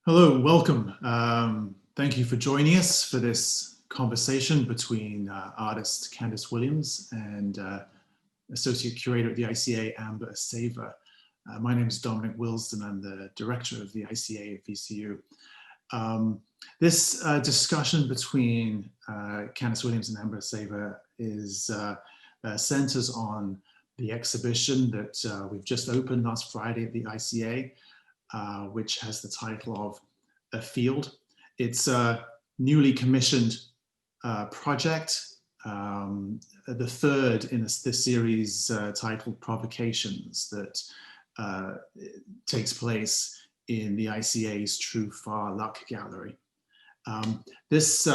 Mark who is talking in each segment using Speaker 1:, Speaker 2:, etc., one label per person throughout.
Speaker 1: Hello, welcome. Thank you for joining us for this conversation between artist Kandis Williams and Associate Curator at the ICA, Amber Esseiva. My name is Dominic Wilsden. I'm the Director of the ICA at VCU. This discussion between Kandis Williams and Amber Esseiva is centers on the exhibition that we've just opened last Friday at the ICA, which has the title of A Field. It's a newly commissioned project, the third in this series titled Provocations, that takes place in the ICA's True Far Luck Gallery. This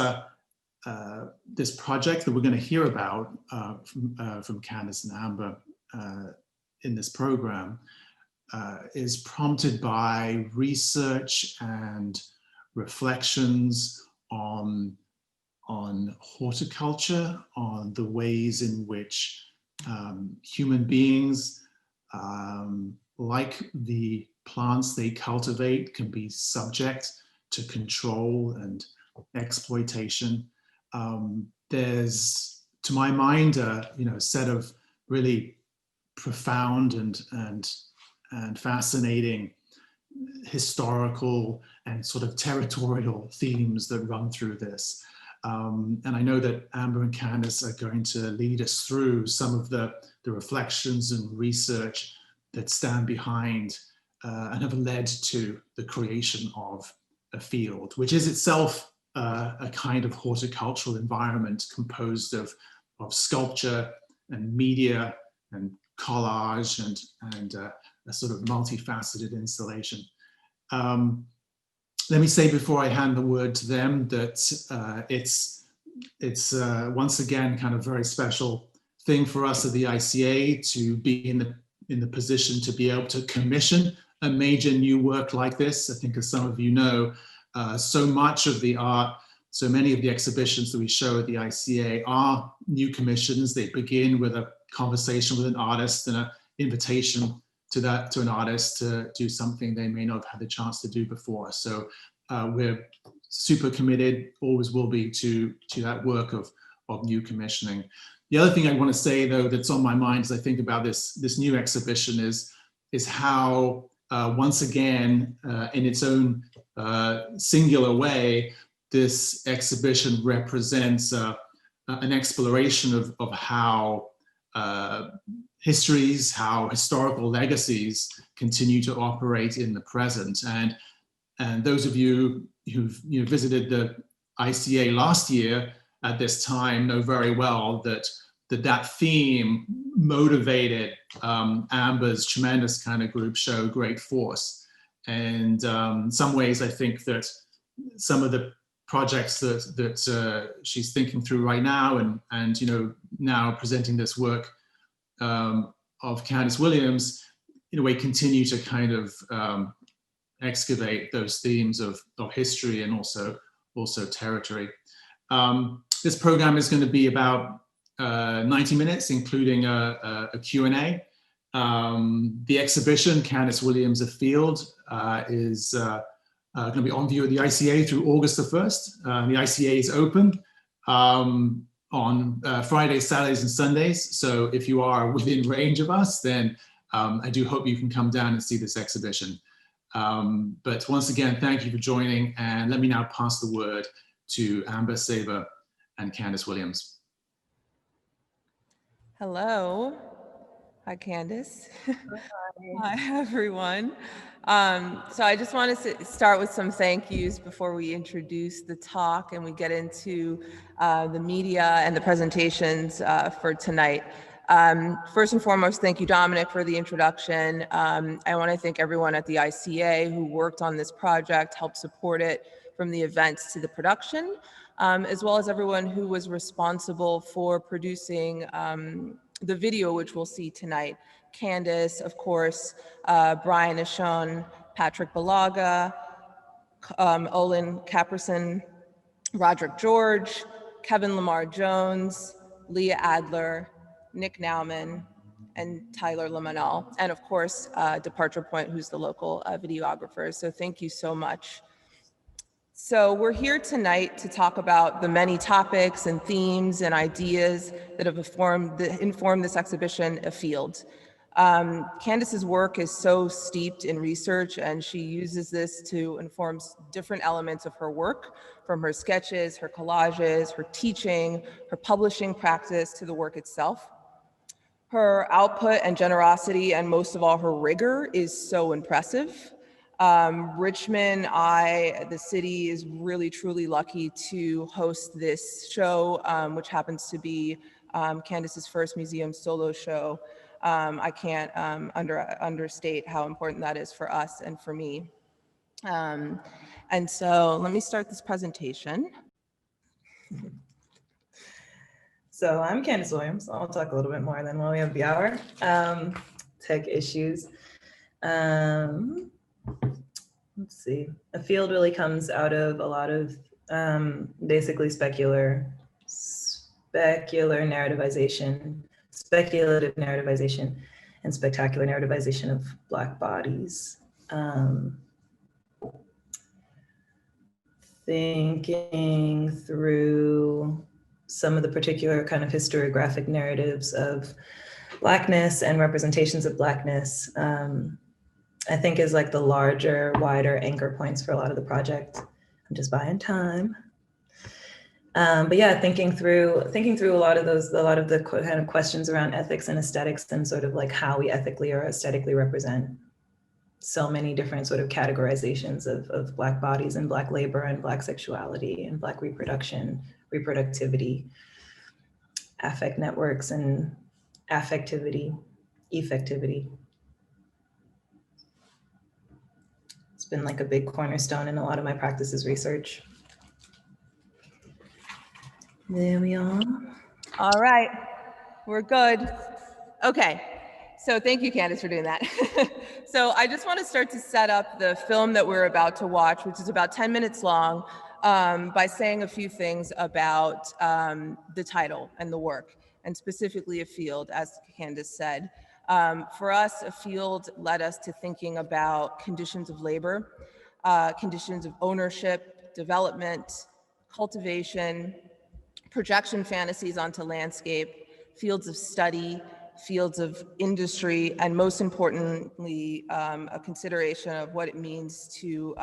Speaker 1: project that we're going to hear about from Candace and Amber in this program is prompted by research and reflections on horticulture, on the ways in which human beings, like the plants they cultivate, can be subject to control and exploitation. There's, to my mind, a set of really profound and fascinating historical and sort of territorial themes that run through this. And I know that Amber and Candace are going to lead us through some of the reflections and research that stand behind and have led to the creation of A Field, which is itself a kind of horticultural environment composed of sculpture and media and collage and a sort of multifaceted installation. Let me say before I hand the word to them that it's once again kind of very special thing for us at the ICA to be in the position to be able to commission a major new work like this. I think, as some of you know, so much of the art, so many of the exhibitions that we show at the ICA are new commissions. They begin with a conversation with an artist and an invitation to an artist to do something they may not have had the chance to do before. So we're super committed, always will be, to that work of new commissioning. The other thing I want to say, though, that's on my mind as I think about this new exhibition is how once again, in its own singular way, this exhibition represents an exploration of how histories, how historical legacies continue to operate in the present. And those of you who've visited the ICA last year at this time know very well that theme motivated Amber's tremendous kind of group show, Great Force. And in some ways, I think that some of the projects that she's thinking through right now and now presenting this work of Kandis Williams, in a way, continue to kind of excavate those themes of history and also territory. This program is going to be about 90 minutes, including a Q&A. The exhibition, Kandis Williams A Field, is going to be on view at the ICA through August the 1st. The ICA is open on Fridays, Saturdays, and Sundays. So if you are within range of us, then I do hope you can come down and see this exhibition. But once again, thank you for joining. And let me now pass the word to Amber, Saber, and Kandis Williams.
Speaker 2: Hello. Hi, Candace. Hi, everyone. So I just want to start with some thank yous before we introduce the talk and we get into the media and the presentations for tonight. First and foremost, thank you, Dominic, for the introduction. I want to thank everyone at the ICA who worked on this project, helped support it from the events to the production, as well as everyone who was responsible for producing the video, which we'll see tonight. Candace, of course, Brian Ashon, Patrick Balaga, Olin Caperson, Roderick George, Kevin Lamar Jones, Leah Adler, Nick Nauman, and Tyler Lamanal, and of course, Departure Point, who's the local videographer. So thank you so much. So we're here tonight to talk about the many topics and themes and ideas that have informed this exhibition, A Field. Candace's work is so steeped in research, and she uses this to inform different elements of her work, from her sketches, her collages, her teaching, her publishing practice, to the work itself. Her output and generosity, and most of all, her rigor, is so impressive. Richmond, the city, is really truly lucky to host this show, which happens to be Candace's first museum solo show. I can't understate how important that is for us and for me. And so let me start this presentation.
Speaker 3: So I'm Kandis Williams. I'll talk a little bit more than when we have the hour. Tech issues. Let's see. A Field really comes out of a lot of basically speculative narrativization, and spectacular narrativization of Black bodies. Thinking through some of the particular kind of historiographic narratives of Blackness and representations of Blackness, I think is like the larger, wider anchor points for a lot of the project. I'm just buying time. But yeah, thinking through a lot of the kind of questions around ethics and aesthetics, and sort of like how we ethically or aesthetically represent so many different sort of categorizations of Black bodies and Black labor and Black sexuality and Black reproduction, reproductivity, affect networks and affectivity, effectivity. It's been like a big cornerstone in a lot of my practices research. There we are.
Speaker 2: All right, we're good. Okay, so thank you, Candace, for doing that. So I just want to start to set up the film that we're about to watch, which is about 10 minutes long, by saying a few things about the title and the work, and specifically A Field, as Candace said. For us, A Field led us to thinking about conditions of labor, conditions of ownership, development, cultivation, projection fantasies onto landscape, fields of study, fields of industry, and most importantly, a consideration of what it means to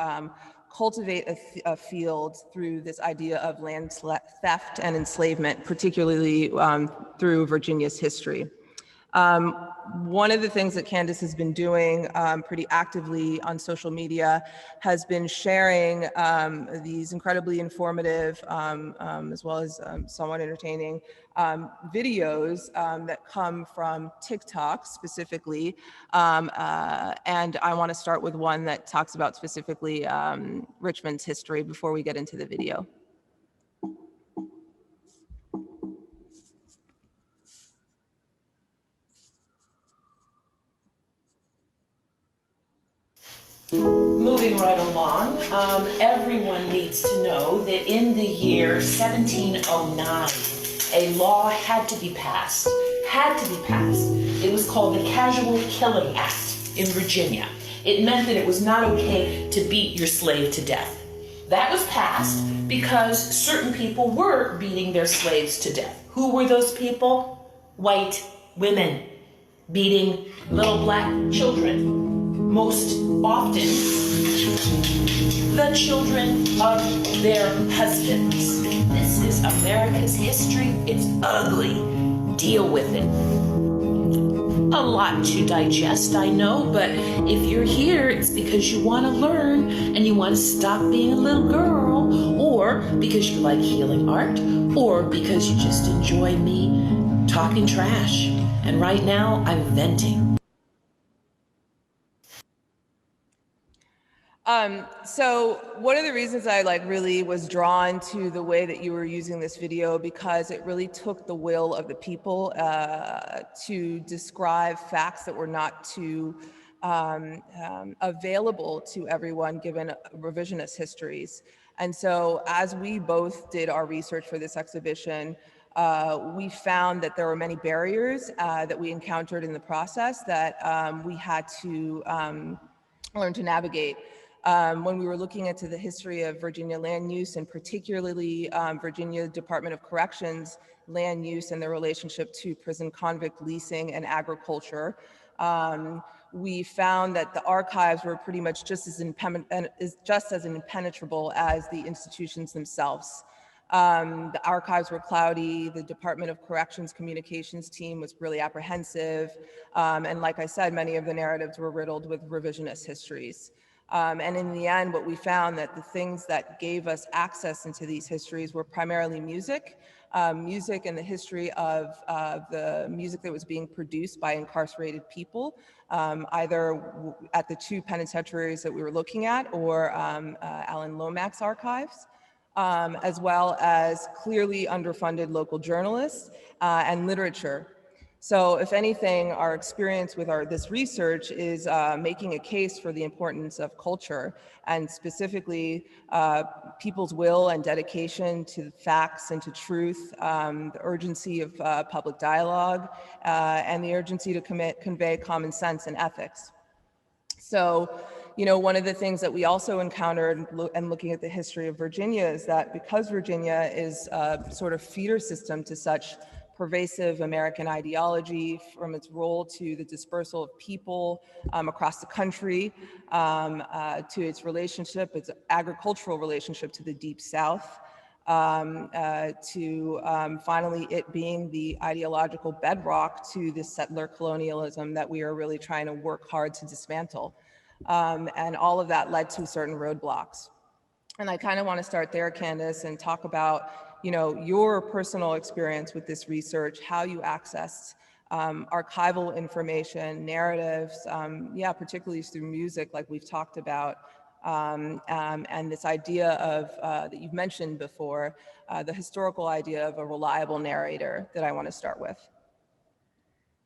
Speaker 2: cultivate a field through this idea of land theft and enslavement, particularly through Virginia's history. One of the things that Candace has been doing pretty actively on social media has been sharing these incredibly informative, as well as somewhat entertaining videos that come from TikTok specifically. And I want to start with one that talks about specifically Richmond's history before we get into the video.
Speaker 4: Moving right along, everyone needs to know that in the year 1709, a law had to be passed. It was called the Casual Killing Act in Virginia. It meant that it was not okay to beat your slave to death. That was passed because certain people were beating their slaves to death. Who were those people? White women beating little Black children. Most often, the children of their husbands. This is America's history. It's ugly. Deal with it. A lot to digest, I know, but if you're here, it's because you want to learn and you want to stop being a little girl, or because you like healing art, or because you just enjoy me talking trash. And right now, I'm venting.
Speaker 2: So one of the reasons I really was drawn to the way that you were using this video, because it really took the will of the people to describe facts that were not too available to everyone given revisionist histories. And so as we both did our research for this exhibition, we found that there were many barriers that we encountered in the process that we had to learn to navigate. when we were looking into the history of Virginia land use, and particularly Virginia Department of Corrections land use and their relationship to prison convict leasing and agriculture, we found that the archives were pretty much just as impenetrable as the institutions themselves. The archives were cloudy, the Department of Corrections communications team was really apprehensive, and like I said, many of the narratives were riddled with revisionist histories. And in the end, what we found that the things that gave us access into these histories were primarily music, music and the history of the music that was being produced by incarcerated people, either at the two penitentiaries that we were looking at or Alan Lomax's archives, as well as clearly underfunded local journalists and literature. So if anything, our experience with this research is making a case for the importance of culture, and specifically people's will and dedication to facts and to truth, the urgency of public dialogue, and the urgency to convey common sense and ethics. So, you know, one of the things that we also encountered and looking at the history of Virginia is that because Virginia is a sort of feeder system to such pervasive American ideology, from its role to the dispersal of people across the country, to its relationship, its agricultural relationship to the Deep South, to finally it being the ideological bedrock to the settler colonialism that we are really trying to work hard to dismantle. And all of that led to certain roadblocks. And I kind of want to start there, Candace, and talk about, you know, your personal experience with this research, how you accessed archival information, narratives, yeah, particularly through music, like we've talked about, and this idea of, that you've mentioned before, the historical idea of a reliable narrator that I want to start with.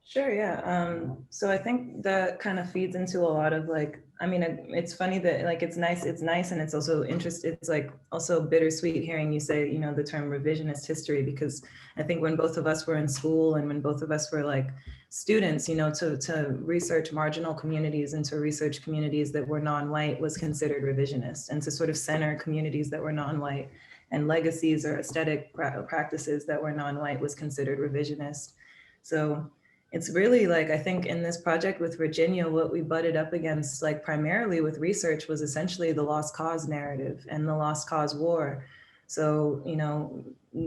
Speaker 3: Sure, yeah. So I think that kind of feeds into a lot of like, I mean, it's funny that like, it's nice and it's also interesting. It's like also bittersweet hearing you say, you know, the term revisionist history, because I think when both of us were in school and when both of us were like students, you know, to research marginal communities and to research communities that were non-white was considered revisionist, and to sort of center communities that were non-white and legacies or aesthetic practices that were non-white was considered revisionist. So it's really like, I think in this project with Virginia, what we butted up against, like primarily with research, was essentially the lost cause narrative and the lost cause war. So, you know,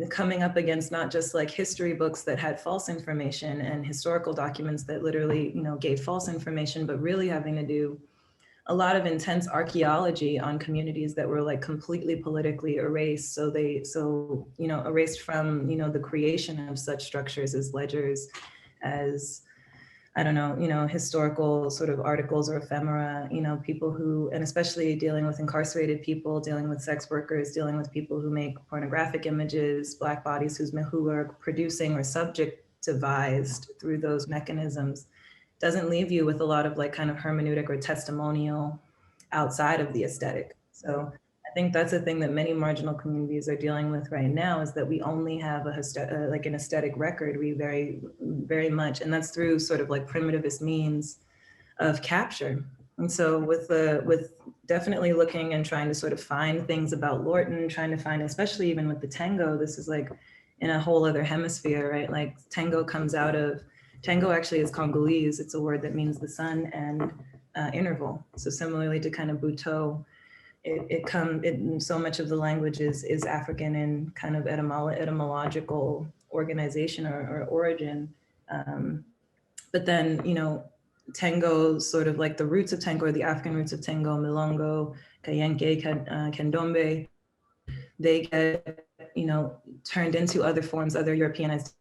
Speaker 3: coming up against not just like history books that had false information and historical documents that literally, you know, gave false information, but really having to do a lot of intense archaeology on communities that were like completely politically erased. So you know, erased from, you know, the creation of such structures as ledgers, as, I don't know, you know, historical sort of articles or ephemera, you know, people who, and especially dealing with incarcerated people, dealing with sex workers, dealing with people who make pornographic images, Black bodies who are producing or subjectivized through those mechanisms, doesn't leave you with a lot of like kind of hermeneutic or testimonial outside of the aesthetic. So I think that's a thing that many marginal communities are dealing with right now, is that we only have like an aesthetic record. We very, very much, and that's through sort of like primitivist means of capture. And so with definitely looking and trying to sort of find things about Lorton, trying to find, especially even with the tango, this is like in a whole other hemisphere, right? Like tango actually is Congolese. It's a word that means the sun and interval. So similarly to kind of Buteau, so much of the language is African in kind of etymological organization or origin. But then, you know, tango, sort of like the roots of tango, or the African roots of tango, milongo, kayenke, candombe, they get, you know, turned into other forms, other Europeanized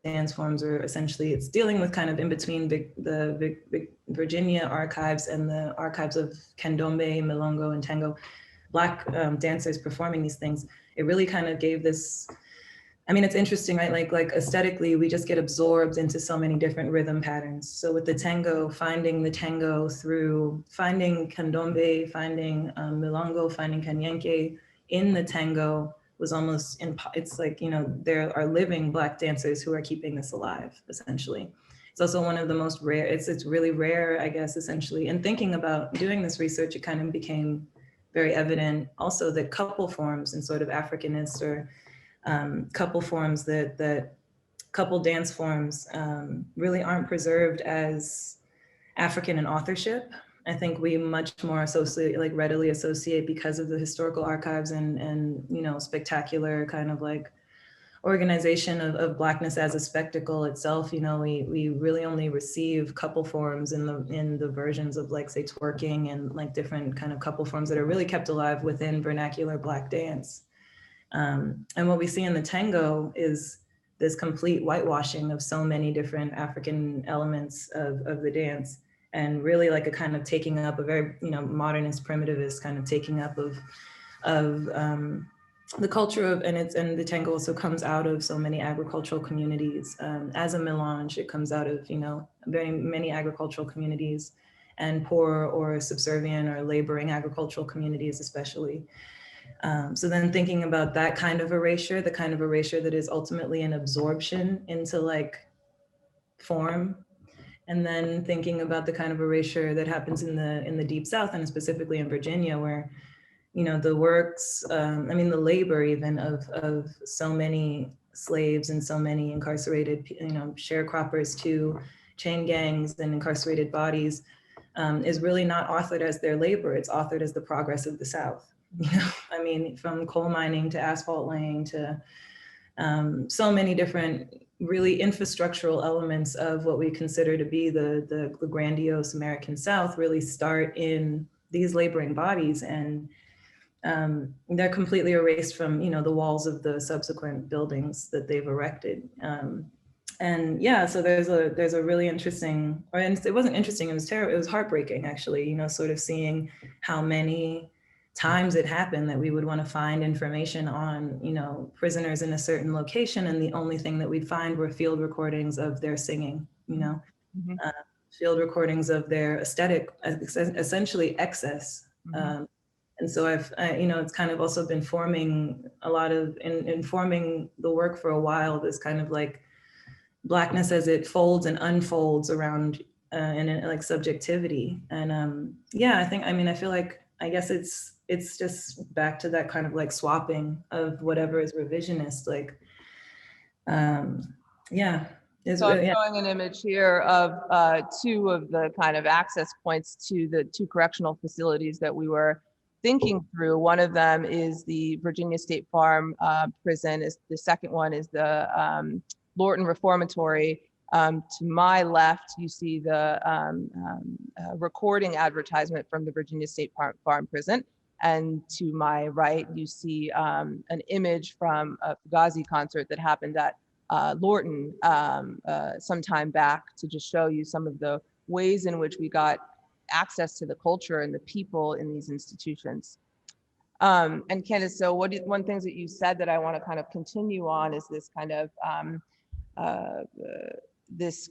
Speaker 3: dance forms, or essentially it's dealing with kind of in between the Virginia archives and the archives of candombe, milongo, and tango, Black dancers performing these things. It really kind of gave this, I mean, it's interesting, right? Like aesthetically, we just get absorbed into so many different rhythm patterns. So with the tango, finding the tango through finding candombe, finding milongo, finding canyenke in the tango was almost, it's like, you know, there are living Black dancers who are keeping this alive, essentially. It's also one of the most rare, it's really rare, I guess, essentially. And thinking about doing this research, it kind of became very evident also that couple forms and sort of Africanist or couple forms that couple dance forms really aren't preserved as African in authorship. I think we much more associate, like readily associate, because of the historical archives and you know, spectacular kind of like organization of Blackness as a spectacle itself. You know, we really only receive couple forms in the versions of, like, say, twerking and like different kind of couple forms that are really kept alive within vernacular Black dance. And what we see in the tango is this complete whitewashing of so many different African elements of the dance, and really like a kind of taking up, a very, you know, modernist, primitivist kind of taking up of the culture of, and the tango also comes out of so many agricultural communities. As a melange, it comes out of, you know, very many agricultural communities, and poor or subservient or laboring agricultural communities especially. So then thinking about that kind of erasure, the kind of erasure that is ultimately an absorption into like form, and then thinking about the kind of erasure that happens in the Deep South, and specifically in Virginia, where, you know, the works, I mean, the labor even of so many slaves and so many incarcerated, you know, sharecroppers to chain gangs and incarcerated bodies is really not authored as their labor. It's authored as the progress of the South. You know, I mean, from coal mining to asphalt laying to so many different really infrastructural elements of what we consider to be the grandiose American South really start in these laboring bodies, and they're completely erased from, you know, the walls of the subsequent buildings that they've erected. And yeah, so there's a really interesting, or it wasn't interesting, it was terrible, it was heartbreaking actually, you know, sort of seeing how many times it happened that we would want to find information on, you know, prisoners in a certain location, and the only thing that we'd find were field recordings of their singing, you know, field recordings of their aesthetic, essentially excess. And so you know, it's kind of also been forming a lot of, informing the work for a while, this kind of like Blackness as it folds and unfolds around and like subjectivity. And yeah, I think, I mean, I feel like, I guess it's just back to that kind of like swapping of whatever is revisionist, like, yeah.
Speaker 2: So I'm showing an image here of two of the kind of access points to the two correctional facilities that we were thinking through. One of them is the Virginia State Farm prison. The second one is the Lorton Reformatory. To my left, you see the recording advertisement from the Virginia State Farm prison. And to my right, you see an image from a Fugazi concert that happened at Lorton some time back, to just show you some of the ways in which we got access to the culture and the people in these institutions. And Candace, so one thing that you said that I want to kind of continue on is this kind of this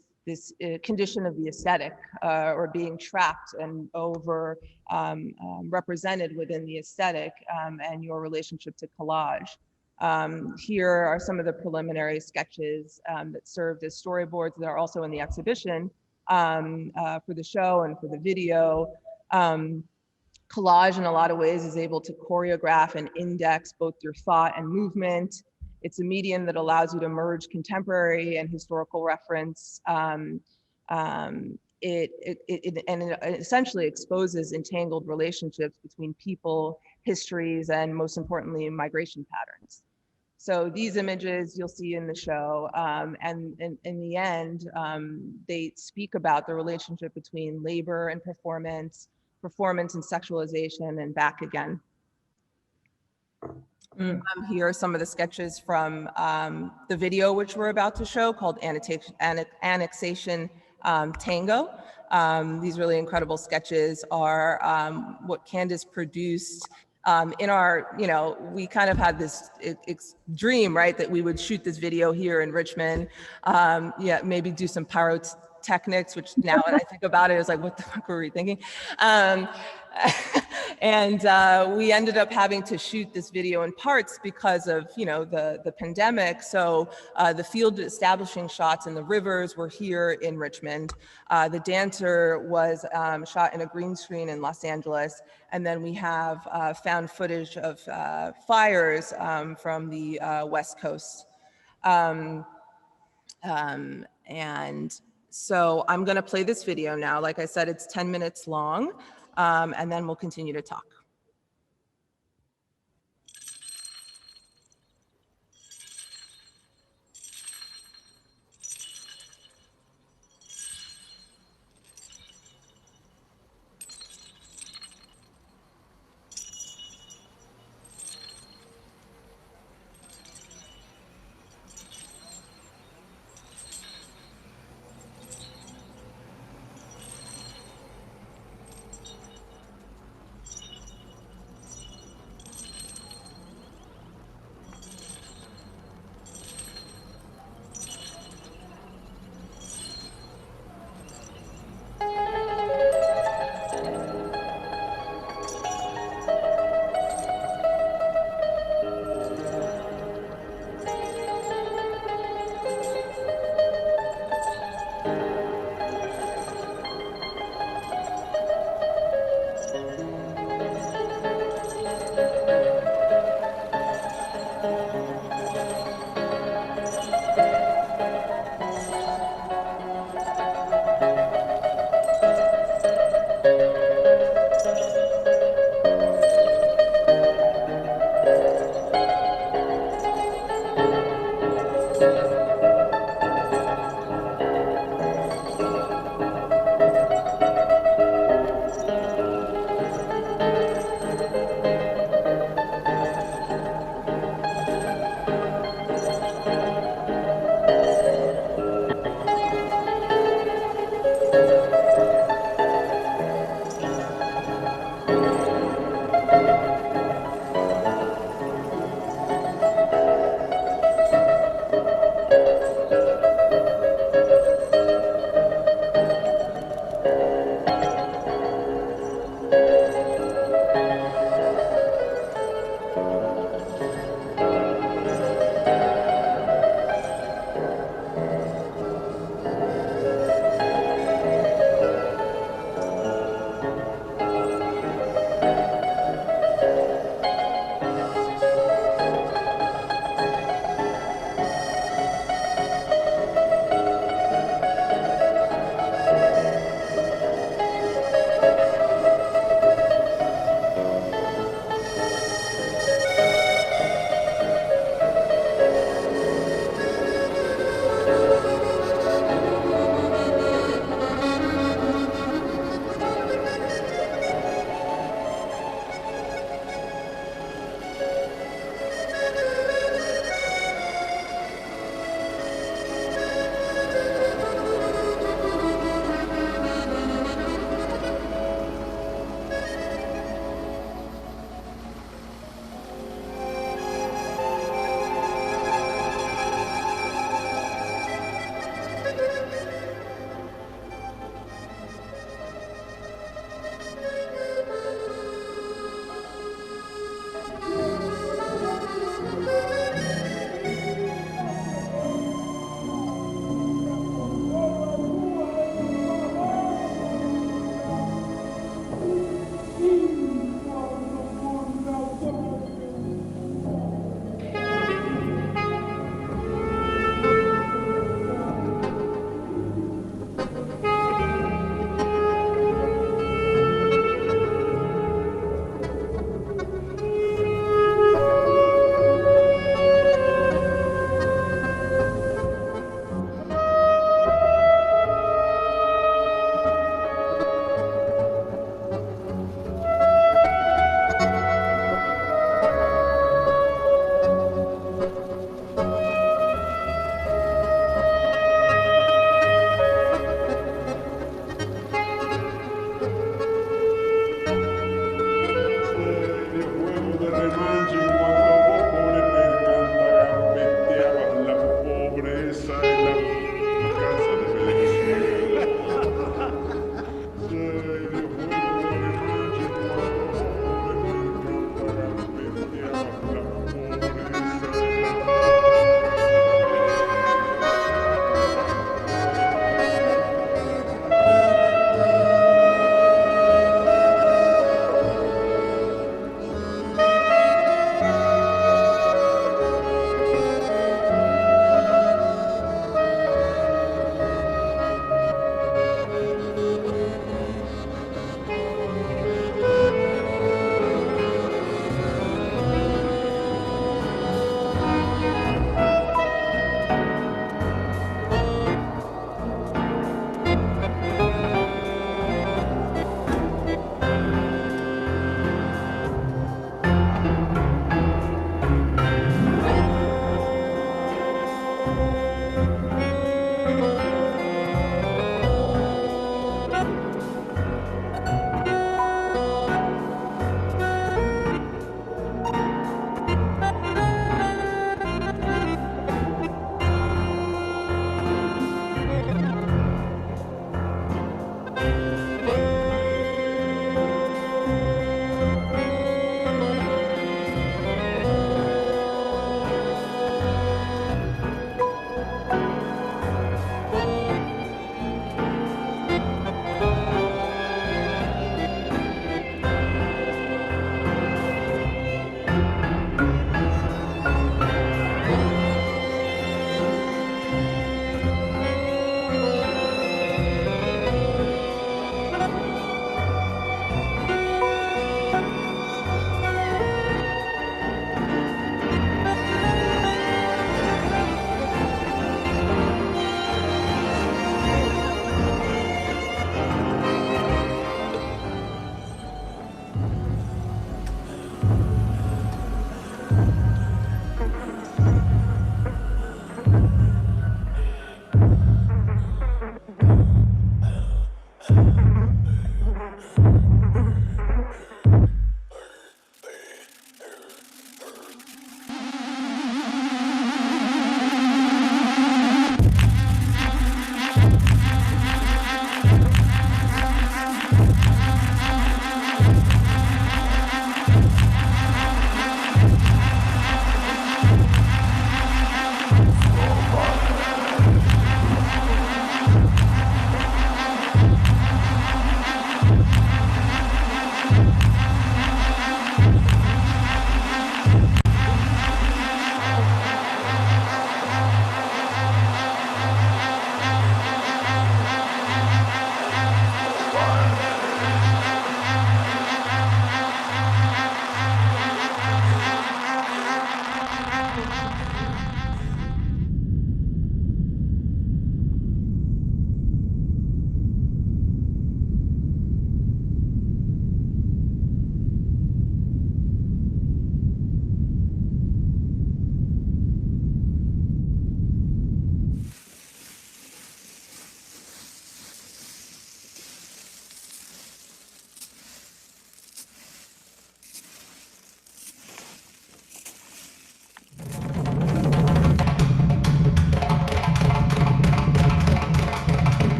Speaker 2: condition of the aesthetic, or being trapped and over represented within the aesthetic, and your relationship to collage. Here are some of the preliminary sketches that served as storyboards that are also in the exhibition for the show and for the video. Collage in a lot of ways is able to choreograph and index both your thought and movement. It's a medium that allows you to merge contemporary and historical reference. It essentially exposes entangled relationships between people, histories, and most importantly, migration patterns. So these images you'll see in the show, and in the end, they speak about the relationship between labor and performance and sexualization, and back again. Here are some of the sketches from the video which we're about to show, called Annexation Tango. These really incredible sketches are what Candace produced in our, you know, we kind of had this dream, right, that we would shoot this video here in Richmond, yeah, maybe do some pyrotechnics, which now when I think about it is like, what the fuck were we thinking? And we ended up having to shoot this video in parts because of, the pandemic. So the field establishing shots in the rivers were here in Richmond. The dancer was shot in a green screen in Los Angeles. And then we have found footage of fires from the West Coast. And so I'm going to play this video now. Like I said, it's 10 minutes long, and then we'll continue to talk.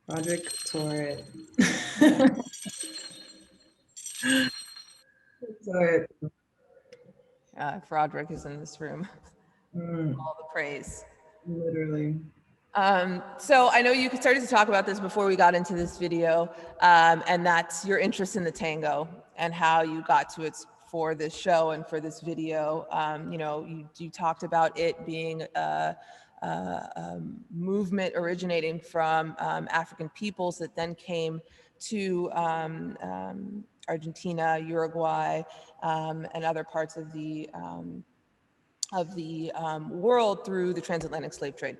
Speaker 3: Roderick Torres. Torres.
Speaker 2: If Roderick is in this room, all the praise.
Speaker 3: Literally.
Speaker 2: So I know you started to talk about this before we got into this video, and that's your interest in the tango and how you got to it for this show and for this video. You know, you talked about it being a movement originating from African peoples that then came to Argentina, Uruguay, and other parts of the world through the transatlantic slave trade.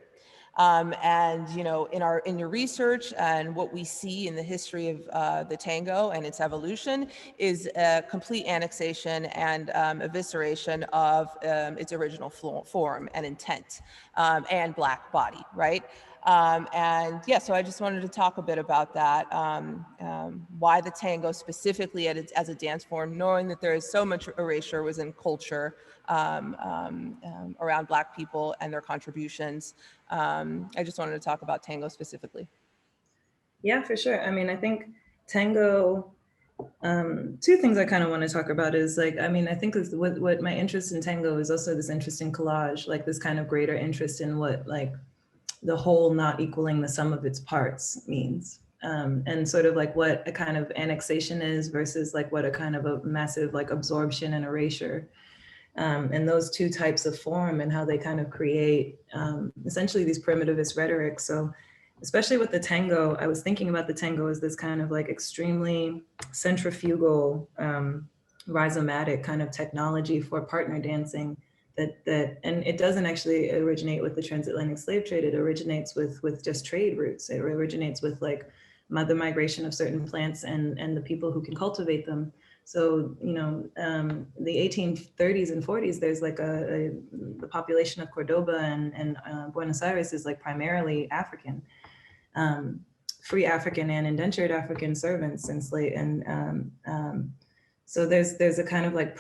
Speaker 2: And you know, in your research and what we see in the history of the tango and its evolution is a complete annexation and evisceration of its original form and intent and Black body, right? And yeah, so I just wanted to talk a bit about that, why the tango specifically as a dance form, knowing that there is so much erasure within culture around Black people and their contributions. I just wanted to talk about tango specifically.
Speaker 3: Yeah, for sure. I mean, I think tango, two things I kind of want to talk about is like, I mean, I think what my interest in tango is also this interest in collage, like this kind of greater interest in what like the whole not equaling the sum of its parts means. And sort of like what a kind of annexation is versus like what a kind of a massive like absorption and erasure. And those two types of form and how they kind of create essentially these primitivist rhetorics. So especially with the tango, I was thinking about the tango as this kind of like extremely centrifugal, rhizomatic kind of technology for partner dancing and it doesn't actually originate with the transatlantic slave trade. It originates with just trade routes. It originates with like the migration of certain plants and the people who can cultivate them. So, you know, the 1830s and 40s, there's like the population of Cordoba and Buenos Aires is like primarily African, free African and indentured African servants and slave. So there's a kind of like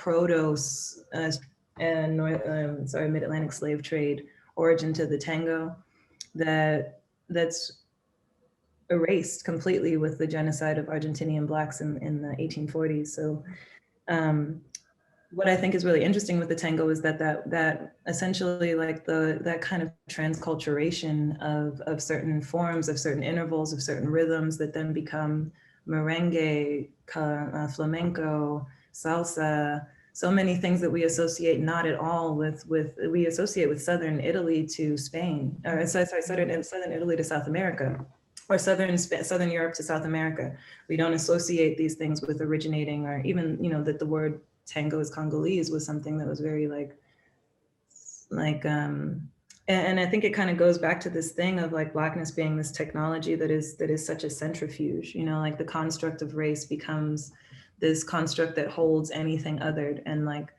Speaker 3: mid-Atlantic slave trade origin to the tango that's erased completely with the genocide of Argentinian Blacks in the 1840s. So what I think is really interesting with the tango is that essentially like that kind of transculturation of certain forms, of certain intervals, of certain rhythms that then become merengue, flamenco, salsa, so many things that we associate not at all we associate with Southern Italy to Spain, or Southern Italy to South America, or Southern Europe to South America. We don't associate these things with originating, or even, you know, that the word tango is Congolese was something that was very and I think it kind of goes back to this thing of like Blackness being this technology that is such a centrifuge, you know, like the construct of race becomes this construct that holds anything othered. And like,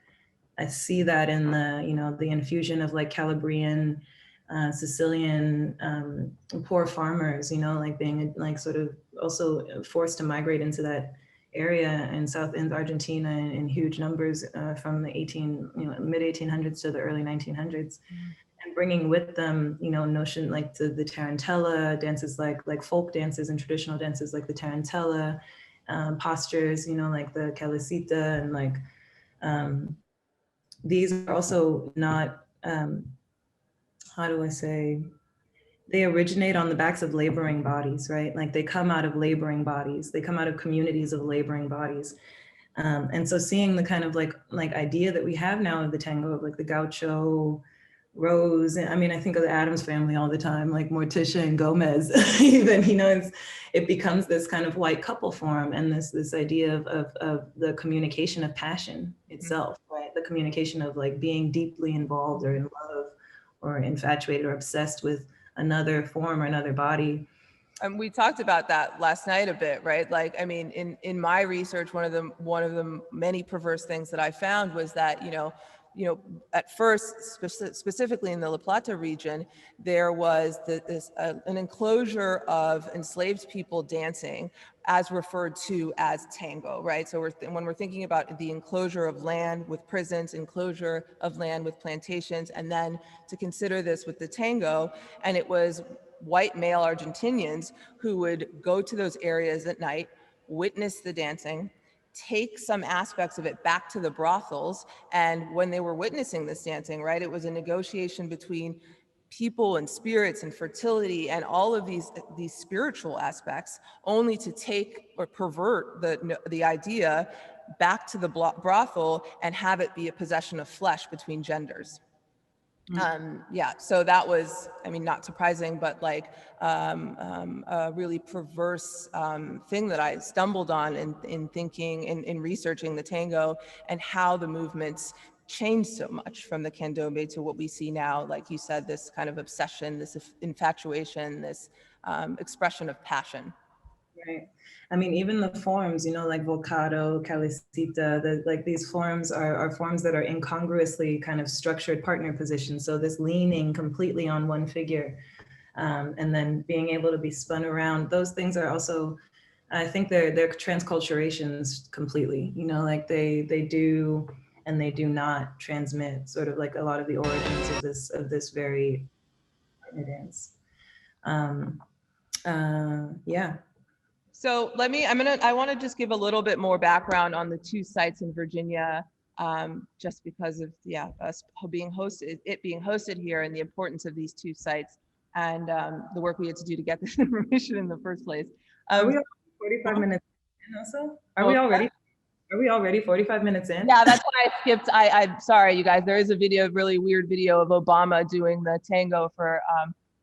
Speaker 3: I see that in the, you know, the infusion of like Calabrian, Sicilian, poor farmers, you know, like being like sort of also forced to migrate into that area in Argentina in huge numbers from the mid 1800s to the early 1900s, and bringing with them, you know, notion like the tarantella dances, like folk dances and traditional dances like the tarantella, postures, you know, like the calicita, and like these are also not how do I say, they originate on the backs of laboring bodies, right? Like they come out of laboring bodies. They come out of communities of laboring bodies. And so seeing the kind of like idea that we have now of the tango, of like the gaucho, Rose, and I mean, I think of the Addams Family all the time, like Morticia and Gomez, even, you know, it becomes this kind of white couple form, and this idea of the communication of passion itself, right? The communication of like being deeply involved or in love or infatuated or obsessed with another form or another body.
Speaker 2: And we talked about that last night a bit, right? Like, I mean, in my research, one of the many perverse things that I found was that, you know, at first, specifically in the La Plata region, there was an enclosure of enslaved people dancing, as referred to as tango, right? So when we're thinking about the enclosure of land with prisons, enclosure of land with plantations, and then to consider this with the tango, and it was white male Argentinians who would go to those areas at night, witness the dancing, take some aspects of it back to the brothels. And when they were witnessing this dancing, right, it was a negotiation between people and spirits and fertility and all of these spiritual aspects, only to take or pervert the idea back to the brothel and have it be a possession of flesh between genders. Yeah, so that was, I mean, not surprising, but like a really perverse thing that I stumbled on in thinking, in researching the tango and how the movements changed so much from the candombe to what we see now. Like you said, this kind of obsession, this infatuation, this expression of passion.
Speaker 3: Right. I mean, even the forms, you know, like volcado, calicita, like these forms are forms that are incongruously kind of structured partner positions. So this leaning completely on one figure, and then being able to be spun around, those things are also, I think they're transculturations completely, you know, like they do and they do not transmit sort of like a lot of the origins of this very partner dance. Yeah.
Speaker 2: So I want to just give a little bit more background on the two sites in Virginia, just because of us being hosted here and the importance of these two sites. and the work we had to do to get this information in the first place.
Speaker 3: Are we 45 minutes in also? Are we already 45 minutes in?
Speaker 2: Yeah, that's why I skipped. I'm sorry, you guys. There is a video, really weird video of Obama doing the tango for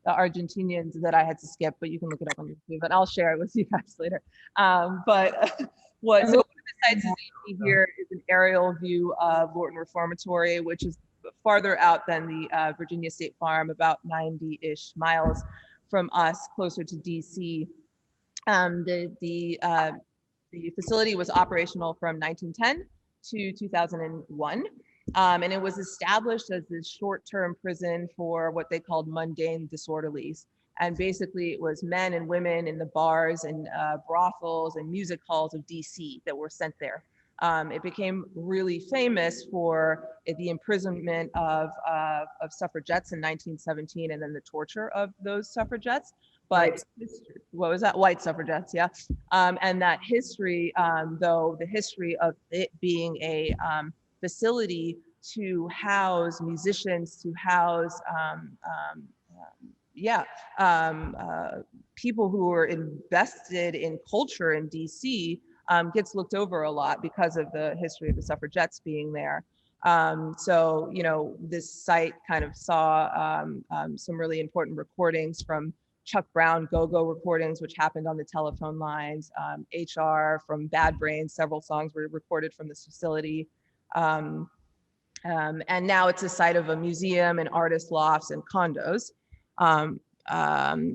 Speaker 2: the Argentinians that I had to skip, but you can look it up on YouTube, and I'll share it with you guys later. But one of the sites you see here is an aerial view of Lorton Reformatory, which is farther out than the Virginia State Farm, about 90-ish miles from us, closer to DC. The facility was operational from 1910 to 2001, and it was established as this short-term prison for what they called mundane disorderlies. And basically it was men and women in the bars and brothels and music halls of DC that were sent there. It became really famous for the imprisonment of suffragettes in 1917, and then the torture of those suffragettes. But what was that? White suffragettes, yeah. And that history, though, the history of it being a facility to house musicians, to house, people who were invested in culture in DC, gets looked over a lot because of the history of the suffragettes being there. So, you know, this site kind of saw some really important recordings from Chuck Brown go-go recordings, which happened on the telephone lines, HR from Bad Brains, several songs were recorded from this facility. And now it's a site of a museum and artist lofts and condos.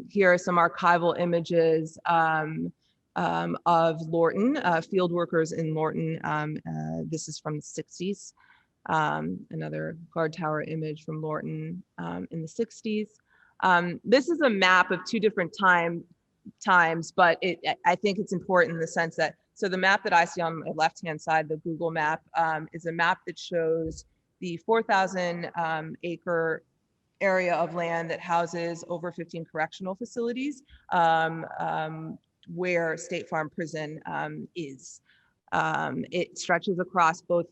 Speaker 2: Here are some archival images of Lorton, field workers in Lorton. This is from the 60s. Another guard tower image from Lorton in the 60s. This is a map of two different times, but I think it's important in the sense that, so the map that I see on the left-hand side, the Google map, is a map that shows the 4,000 acre area of land that houses over 15 correctional facilities, where State Farm Prison is. It stretches across both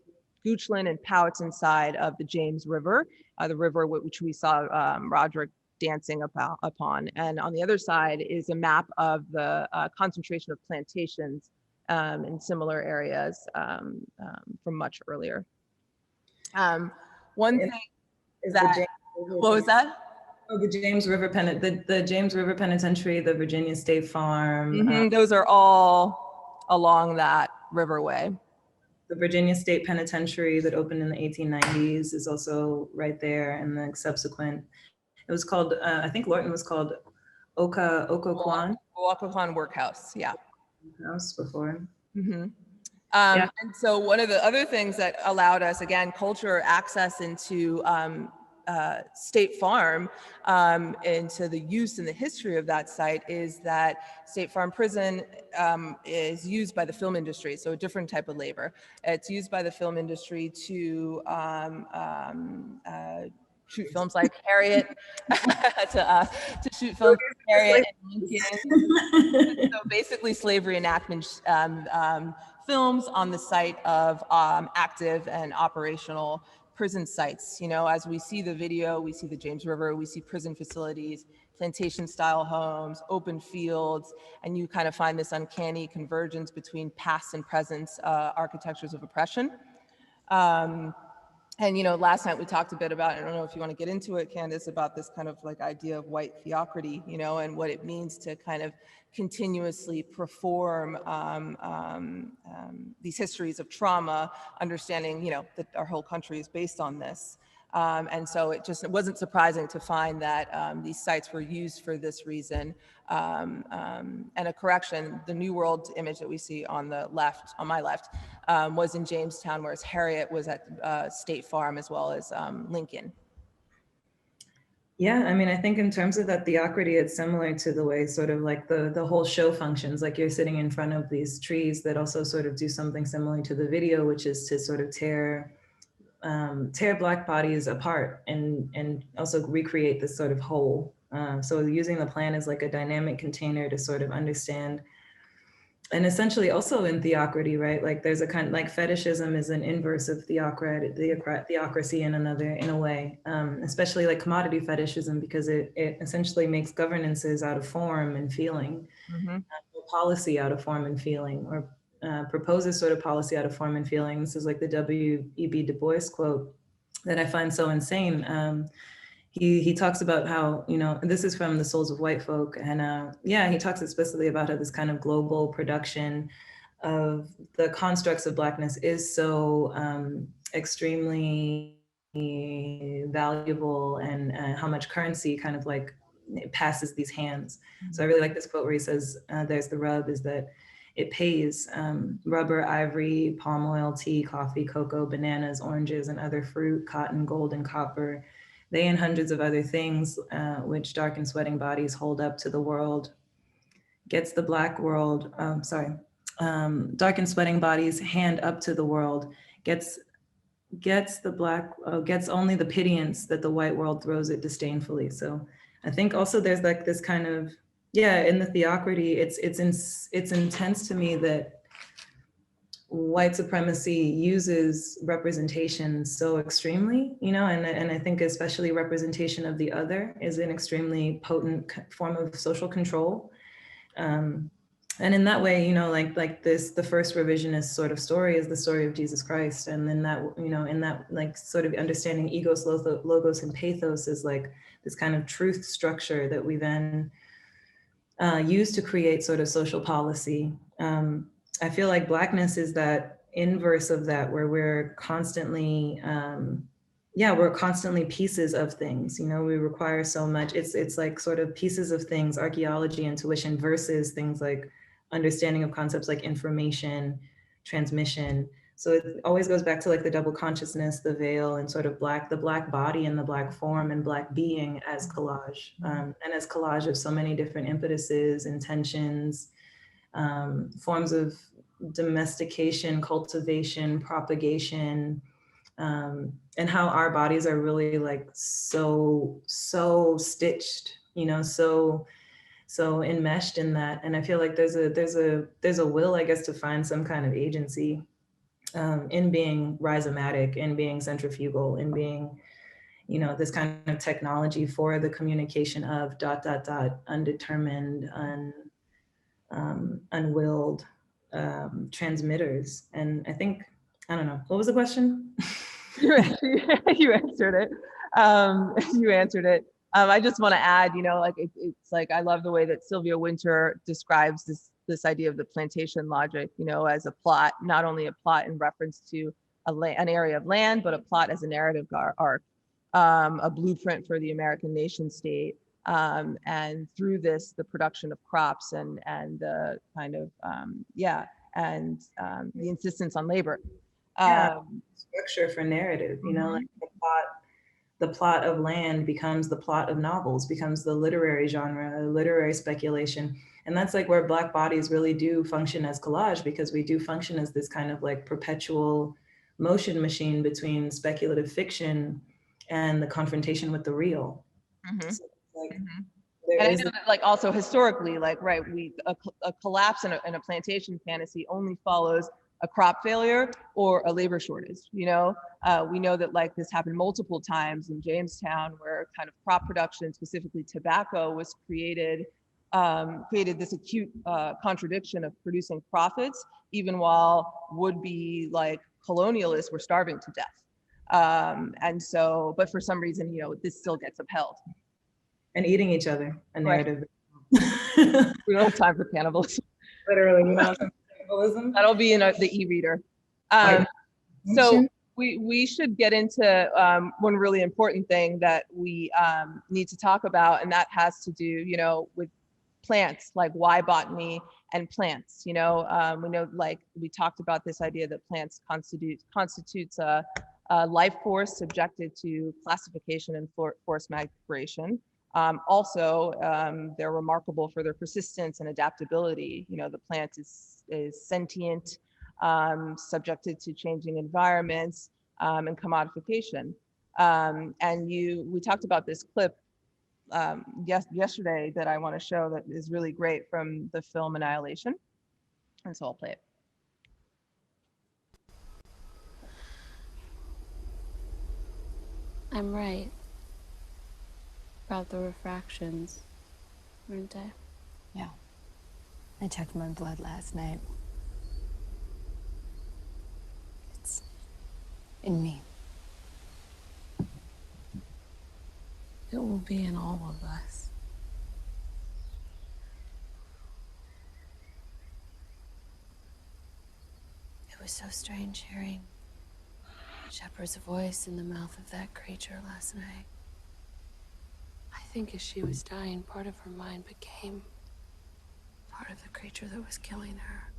Speaker 2: Goochland and Powhatan side of the James River, the river which we saw Roderick dancing upon. And on the other side is a map of the concentration of plantations in similar areas from much earlier. One thing that, what was that?
Speaker 3: Oh, the James River the James River Penitentiary, the Virginia State Farm.
Speaker 2: Those are all along that riverway.
Speaker 3: The Virginia State Penitentiary that opened in the 1890s is also right there, and the subsequent, it was called, I think Lorton was called Occoquan
Speaker 2: Workhouse, yeah.
Speaker 3: House before.
Speaker 2: And so one of the other things that allowed us, again, culture access into State Farm, into the use and the history of that site, is that State Farm Prison is used by the film industry, so a different type of labor. It's used by the film industry to shoot films like Harriet, to shoot films like Harriet and Lincoln. So basically slavery enactment films on the site of active and operational prison sites. You know, as we see the video, we see the James River, we see prison facilities, plantation style homes, open fields, and you kind of find this uncanny convergence between past and present architectures of oppression. And, you know, last night we talked a bit about, I don't know if you want to get into it, Candace, about this kind of like idea of white theocracy, you know, and what it means to kind of continuously perform these histories of trauma, understanding, you know, that our whole country is based on this. And so it wasn't surprising to find that these sites were used for this reason. And a correction, the New World image that we see on the left, on my left, was in Jamestown, whereas Harriet was at State Farm as well as Lincoln.
Speaker 3: Yeah, I mean, I think in terms of that theocracy, it's similar to the way sort of like the whole show functions, like you're sitting in front of these trees that also sort of do something similar to the video, which is to sort of tear Black bodies apart and also recreate this sort of whole. So using the plant as like a dynamic container to sort of understand and essentially also in theocracy, right? Like there's a kind of like fetishism is an inverse of theocracy in a way, especially like commodity fetishism, because it essentially makes governances out of form and feeling, policy out of form and feeling, or proposes sort of policy out of form and feeling. This is like the W.E.B. Du Bois quote that I find so insane. He talks about how, you know, this is from The Souls of White Folk, and yeah, he talks explicitly about how this kind of global production of the constructs of Blackness is so extremely valuable, and how much currency kind of like passes these hands. So I really like this quote where he says, there's the rub, is that it pays rubber, ivory, palm oil, tea, coffee, cocoa, bananas, oranges, and other fruit, cotton, gold, and copper. They and hundreds of other things, which dark and sweating bodies hold up to the world, gets the black world, dark and sweating bodies hand up to the world, gets only the pittance that the white world throws it disdainfully. So I think also there's like this kind of, yeah, in the theocracy, it's intense to me that white supremacy uses representation so extremely, you know, and I think especially representation of the other is an extremely potent form of social control. And in that way, you know, like this, the first revisionist sort of story is the story of Jesus Christ. And then that, you know, in that like sort of understanding egos, logos, and pathos is like this kind of truth structure that we then use to create sort of social policy. I feel like Blackness is that inverse of that, where we're constantly, we're constantly pieces of things. You know, we require so much. It's like sort of pieces of things, archaeology, intuition, versus things like understanding of concepts like information, transmission. So it always goes back to like the double consciousness, the veil, and sort of the black body and the black form and black being as collage, and as collage of so many different impetuses, intentions, forms of domestication, cultivation, propagation, and how our bodies are really like so stitched, you know, so enmeshed in that. And I feel like there's a will, I guess, to find some kind of agency in being rhizomatic, in being centrifugal, in being, you know, this kind of technology for the communication of ... undetermined, unwilled transmitters. And I think, I don't know, what was the question?
Speaker 2: You answered it. You answered it. I just want to add, you know, like it's like, I love the way that Sylvia Wynter describes this idea of the plantation logic, you know, as a plot, not only a plot in reference to an area of land, but a plot as a narrative arc, a blueprint for the American nation state. And through this, the production of crops and the kind of, the insistence on labor.
Speaker 3: Structure for narrative, you know, like the plot of land becomes the plot of novels, becomes the literary genre, literary speculation. And that's like where Black bodies really do function as collage, because we do function as this kind of like perpetual motion machine between speculative fiction and the confrontation with the real. So, like,
Speaker 2: and I know that, like, also historically, like, right, a collapse in a plantation fantasy only follows a crop failure or a labor shortage. You know, we know that like this happened multiple times in Jamestown, where kind of crop production, specifically tobacco, was created this acute contradiction of producing profits, even while would-be like colonialists were starving to death. And so, but for some reason, you know, this still gets upheld.
Speaker 3: And eating each other, a narrative.
Speaker 2: Right. We don't have time for cannibalism.
Speaker 3: Literally, we don't have time for cannibalism.
Speaker 2: That'll be in the e-reader. So we should get into one really important thing that we need to talk about, and that has to do, you know, with plants, like why botany and plants. You know, we know, like we talked about this idea that plants constitutes a life force subjected to classification and forced migration. Also, they're remarkable for their persistence and adaptability. You know, the plant is sentient, subjected to changing environments, and commodification. And we talked about this clip yesterday that I want to show that is really great from the film Annihilation.
Speaker 5: And so I'll play it.
Speaker 6: I'm right about the refractions, aren't I?
Speaker 7: Yeah. I checked my blood last night. It's in me.
Speaker 6: It will be in all of us. It was so strange hearing Shepard's voice in the mouth of that creature last night. I think as she was dying, part of her mind became part of the creature that was killing her.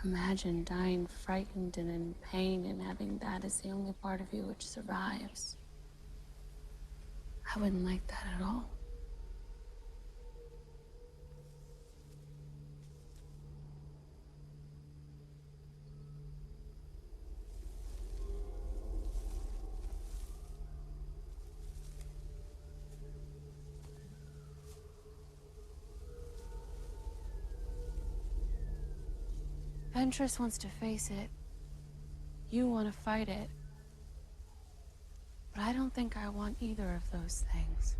Speaker 6: Imagine dying frightened and in pain and having that as the only part of you which survives. I wouldn't like that at all. Ventress wants to face it. You want to fight it. But I don't think I want either of those things.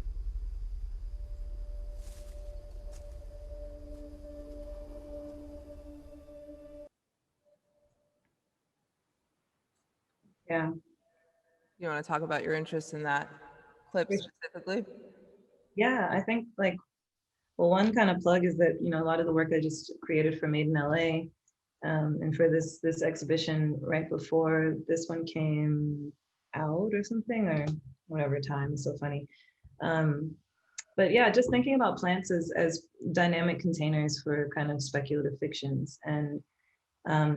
Speaker 3: Yeah.
Speaker 2: You want to talk about your interest in that clip specifically?
Speaker 3: Yeah, I think like, well, one kind of plug is that, you know, a lot of the work I just created for Made in LA, and for this exhibition right before this one came out or something, or whatever time, it's so funny. But yeah, just thinking about plants as dynamic containers for kind of speculative fictions. And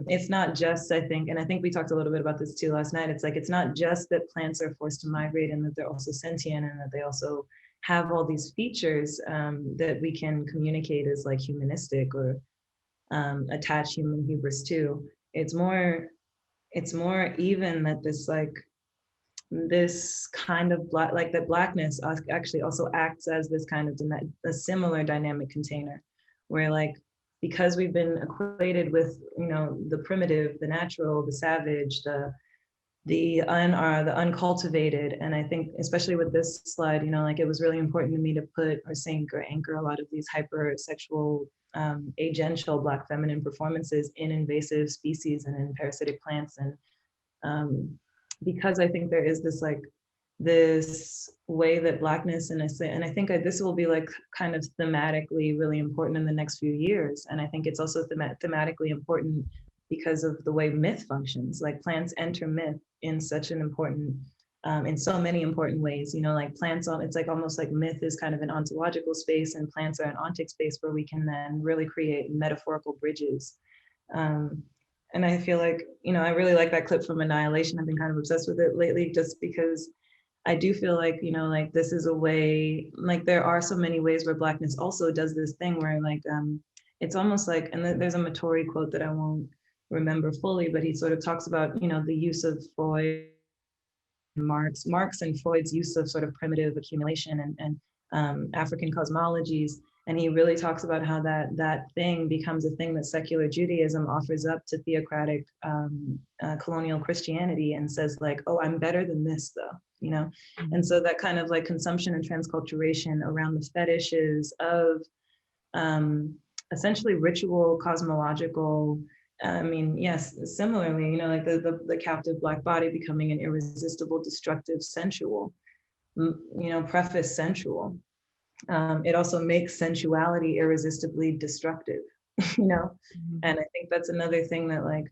Speaker 3: it's not just, I think, and I think we talked a little bit about this too last night, it's like, it's not just that plants are forced to migrate and that they're also sentient and that they also have all these features that we can communicate as like humanistic or attach human hubris to. It's more even that this kind of black, like that blackness actually also acts as this kind of a similar dynamic container, where like, because we've been equated with, you know, the primitive, the natural, the savage, the uncultivated. And I think especially with this slide, you know, like it was really important to me to put or sink or anchor a lot of these hypersexual agential Black feminine performances in invasive species and in parasitic plants. And because I think there is this like this way that Blackness, and I think this will be like kind of thematically really important in the next few years. And I think it's also thematically important because of the way myth functions. Like plants enter myth in such an important, in so many important ways, you know, like plants, it's like almost like myth is kind of an ontological space and plants are an ontic space where we can then really create metaphorical bridges. And I feel like, you know, I really like that clip from Annihilation. I've been kind of obsessed with it lately just because I do feel like, you know, like this is a way, like there are so many ways where Blackness also does this thing where like, it's almost like, and there's a Matori quote that I won't remember fully, but he sort of talks about, you know, the use of Freud, Marx and Freud's use of sort of primitive accumulation and African cosmologies. And he really talks about how that thing becomes a thing that secular Judaism offers up to theocratic colonial Christianity and says like, oh, I'm better than this though, you know? And so that kind of like consumption and transculturation around the fetishes of essentially ritual, cosmological, I mean, yes, similarly, you know, like the captive Black body becoming an irresistible, destructive, sensual, you know, preface sensual. It also makes sensuality irresistibly destructive, you know? And I think that's another thing that like,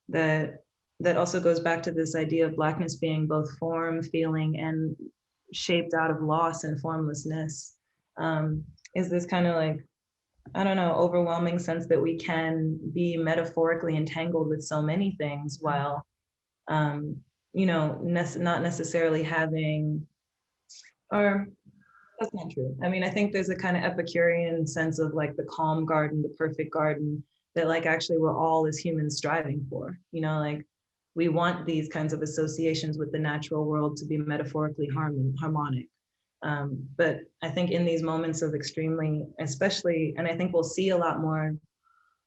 Speaker 3: that also goes back to this idea of Blackness being both form, feeling, and shaped out of loss and formlessness, is this kind of like, I don't know, overwhelming sense that we can be metaphorically entangled with so many things while, you know, not necessarily having, or that's not true. I mean, I think there's a kind of Epicurean sense of like the calm garden, the perfect garden that like actually we're all as humans striving for, you know, like we want these kinds of associations with the natural world to be metaphorically harmonic. But I think in these moments of extremely, especially, and I think we'll see a lot more,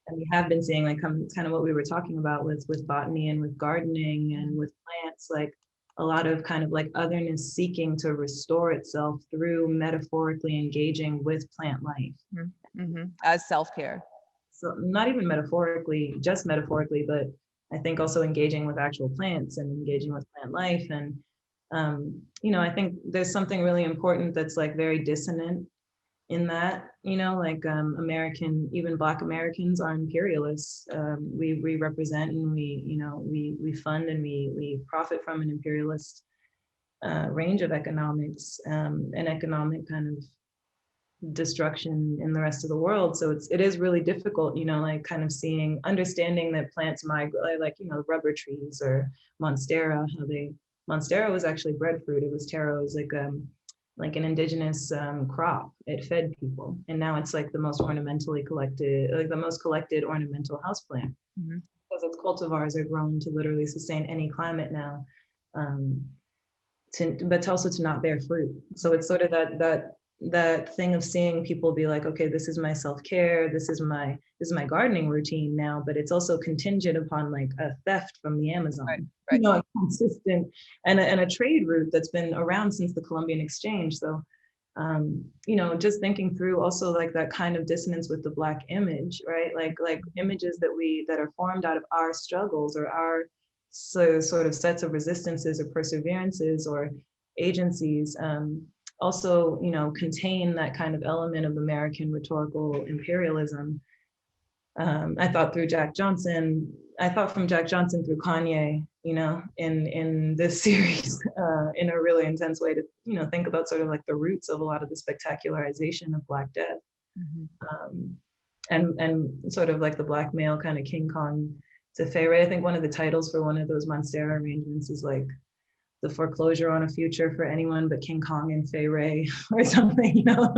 Speaker 3: and we have been seeing like kind of what we were talking about with botany and with gardening and with plants, like a lot of kind of like otherness seeking to restore itself through metaphorically engaging with plant life.
Speaker 2: As self-care.
Speaker 3: So not even metaphorically, just metaphorically, but I think also engaging with actual plants and engaging with plant life. And, you know, I think there's something really important that's like very dissonant in that, you know, like even Black Americans are imperialists. We represent and we, you know, we fund and we profit from an imperialist range of economics and economic kind of destruction in the rest of the world. So it is really difficult, you know, like kind of understanding that plants migrate, like, you know, rubber trees or Monstera, Monstera was actually breadfruit. It was taro, it was like an indigenous crop. It fed people. And now it's like the most ornamentally collected, like the most collected ornamental houseplant. Because its cultivars are grown to literally sustain any climate now, but also to not bear fruit. So it's sort of that thing of seeing people be like, okay, this is my self-care, this is my gardening routine now, but it's also contingent upon like a theft from the Amazon, right. You know, a consistent and a trade route that's been around since the Columbian Exchange. So, you know, just thinking through also like that kind of dissonance with the Black image, right? Like images that are formed out of our struggles or our sort of sets of resistances or perseverances or agencies. Also, you know, contain that kind of element of American rhetorical imperialism. I thought from Jack Johnson through Kanye, you know, in this series, in a really intense way to, you know, think about sort of like the roots of a lot of the spectacularization of Black death. And sort of like the Black male kind of King Kong to Fay Ray. I think one of the titles for one of those Monstera arrangements is like, the foreclosure on a future for anyone but King Kong and Fay Ray or something, you know,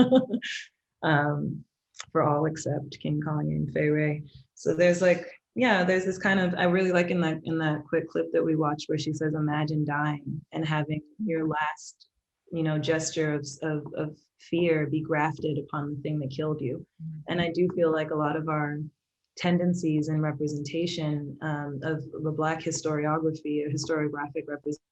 Speaker 3: for all except King Kong and Fay Ray. So there's like, yeah, there's this kind of, I really like in that quick clip that we watched where she says, imagine dying and having your last, you know, gesture of fear be grafted upon the thing that killed you. And I do feel like a lot of our tendencies and representation of the Black historiography or historiographic representation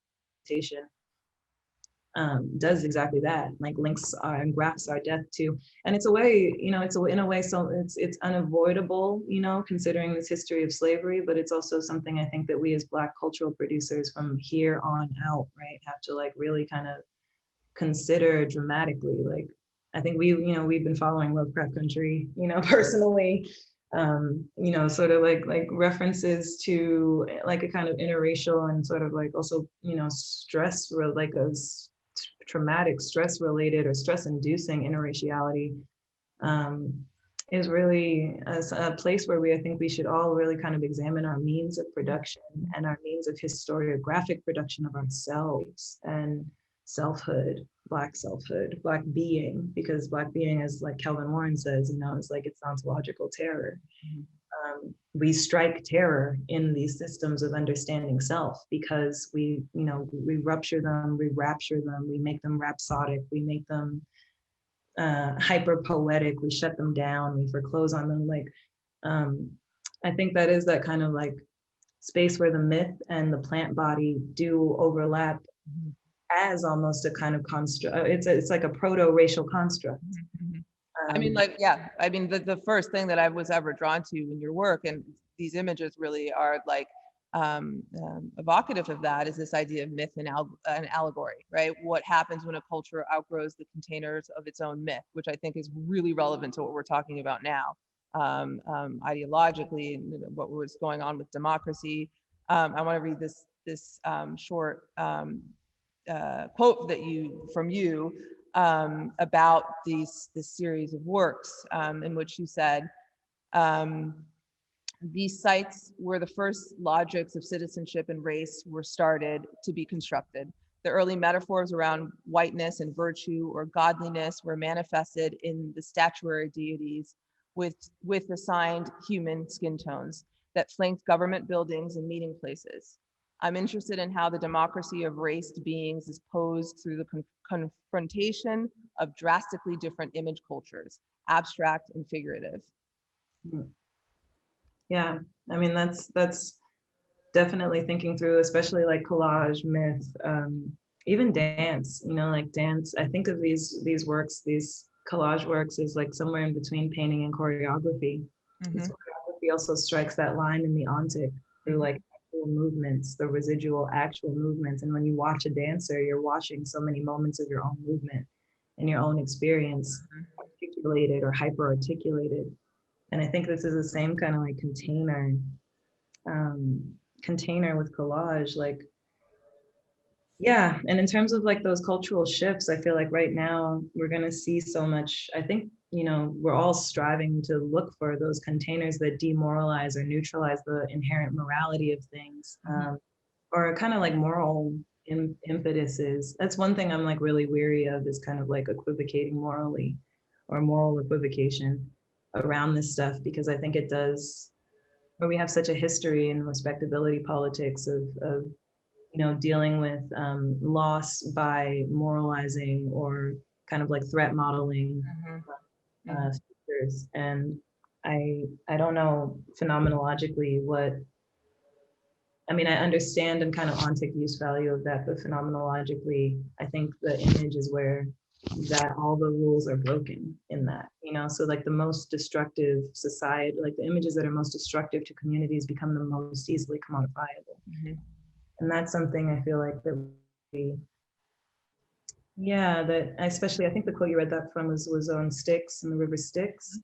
Speaker 3: does exactly that, like links and graphs our death to, and it's a way, you know, in a way, so it's unavoidable, you know, considering this history of slavery, but it's also something I think that we as Black cultural producers from here on out, right, have to like really kind of consider dramatically. Like, I think we've been following Lovecraft Country, you know, personally, you know, sort of like references to like a kind of interracial and sort of like also, you know, stress, like a traumatic stress related or stress inducing interraciality is really a place where I think we should all really kind of examine our means of production and our means of historiographic production of ourselves and selfhood, Black selfhood, Black being, because Black being, as like Kelvin Warren says, you know, it's like it's ontological terror. We strike terror in these systems of understanding self because we, you know, we rupture them, we rapture them, we make them rhapsodic, we make them hyper poetic, we shut them down, we foreclose on them. Like, I think that is that kind of like space where the myth and the plant body do overlap as almost a kind of construct. It's like a proto-racial construct.
Speaker 2: I mean, like, yeah, I mean, the first thing that I was ever drawn to in your work, and these images really are like evocative of that, is this idea of myth and allegory, right? What happens when a culture outgrows the containers of its own myth, which I think is really relevant to what we're talking about now, ideologically, and what was going on with democracy. I want to read this short quote from you about this series of works, in which you said, these sites where the first logics of citizenship and race were started to be constructed. The early metaphors around whiteness and virtue or godliness were manifested in the statuary deities with assigned human skin tones that flanked government buildings and meeting places. I'm interested in how the democracy of raced beings is posed through the confrontation of drastically different image cultures, abstract and figurative.
Speaker 3: Yeah, I mean, that's definitely thinking through, especially like collage, myth, even dance, like dance. I think of these works, these collage works, as like somewhere in between painting and choreography. Because choreography also strikes that line in the ontic through like actual movements, the residual actual movements. And when you watch a dancer, you're watching so many moments of your own movement and your own experience articulated or hyper articulated. And I think this is the same kind of like container with collage, like, yeah. And in terms of like those cultural shifts, I feel like right now we're going to see so much. I think, we're all striving to look for those containers that demoralize or neutralize the inherent morality of things, or kind of like moral impetuses. That's one thing I'm like really weary of, is kind of like equivocating morally, or moral equivocation around this stuff, because I think it does, or we have such a history in respectability politics of dealing with loss by moralizing or kind of like threat modeling features. And I don't know phenomenologically what, I mean, I understand and kind of ontic use value of that, but phenomenologically, I think the image is where that all the rules are broken in that, so like the most destructive society, like the images that are most destructive to communities become the most easily commodifiable. And that's something I feel like that that especially, I think the quote you read that from was on Styx and the river Styx.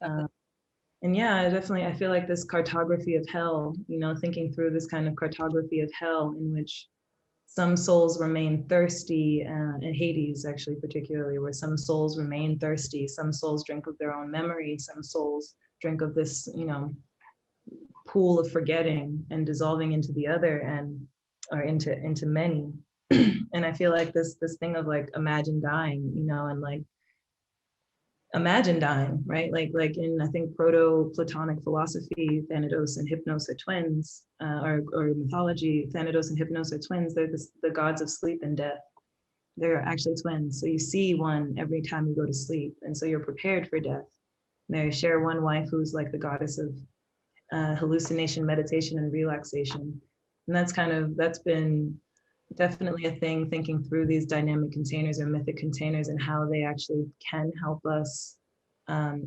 Speaker 3: And yeah, definitely, I feel like this cartography of hell, thinking through this kind of cartography of hell in which some souls remain thirsty, in Hades actually particularly, where some souls remain thirsty, some souls drink of their own memory, some souls drink of this, pool of forgetting and dissolving into the other, or into many. And I feel like this thing of like imagine dying, and like imagine dying, right? Like in, I think, proto-Platonic philosophy, Thanatos and Hypnos are twins, or mythology, Thanatos and Hypnos are twins. They're the gods of sleep and death. They're actually twins. So you see one every time you go to sleep. And so you're prepared for death. They share one wife who's like the goddess of hallucination, meditation, and relaxation. And that's been definitely a thing, thinking through these dynamic containers or mythic containers and how they actually can help us.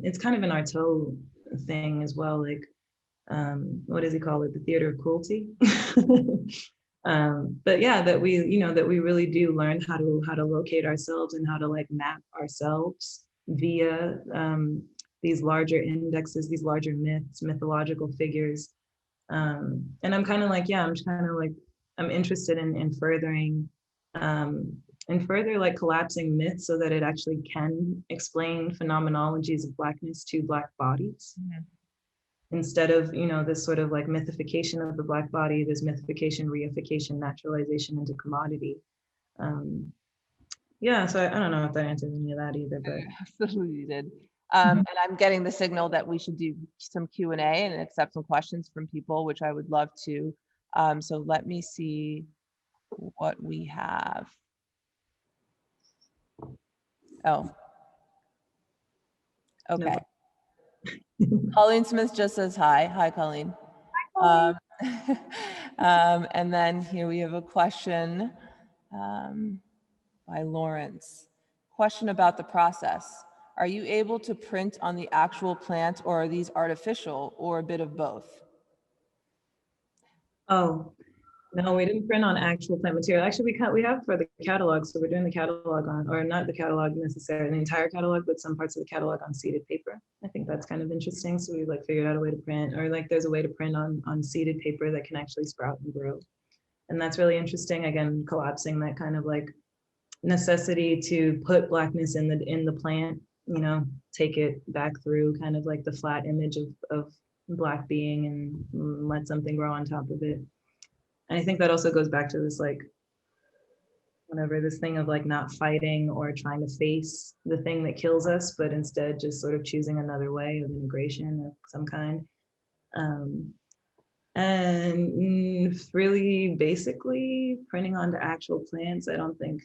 Speaker 3: It's kind of an Artaud thing as well, like, what does he call it? The theater of cruelty. But yeah, that we really do learn how to locate ourselves and how to like map ourselves via these larger indexes, these larger myths, mythological figures. And I'm kind of like, I'm interested in furthering and further like collapsing myths so that it actually can explain phenomenologies of Blackness to Black bodies. Instead of, this sort of like mythification of the Black body, this mythification, reification, naturalization into commodity. So I don't know if that answers any of that either, but.
Speaker 2: Absolutely did. And I'm getting the signal that we should do some Q&A and accept some questions from people, which I would love to. So let me see what we have. Oh, okay. Colleen Smith just says hi. Hi, Colleen. Hi, Colleen. And then here we have a question by Lawrence. Question about the process. Are you able to print on the actual plant, or are these artificial, or a bit of both?
Speaker 3: Oh, no, we didn't print on actual plant material. Actually, we have for the catalog. So we're doing the catalog on, or not the catalog necessarily, the entire catalog, but some parts of the catalog on seeded paper. I think that's kind of interesting. So we like figured out a way to print, or like there's a way to print on seeded paper that can actually sprout and grow. And that's really interesting. Again, collapsing that kind of like necessity to put Blackness in the plant, take it back through kind of like the flat image of Black being and let something grow on top of it. And I think that also goes back to this like, this thing of like not fighting or trying to face the thing that kills us, but instead just sort of choosing another way of integration of some kind. And really basically printing onto actual plants, I don't think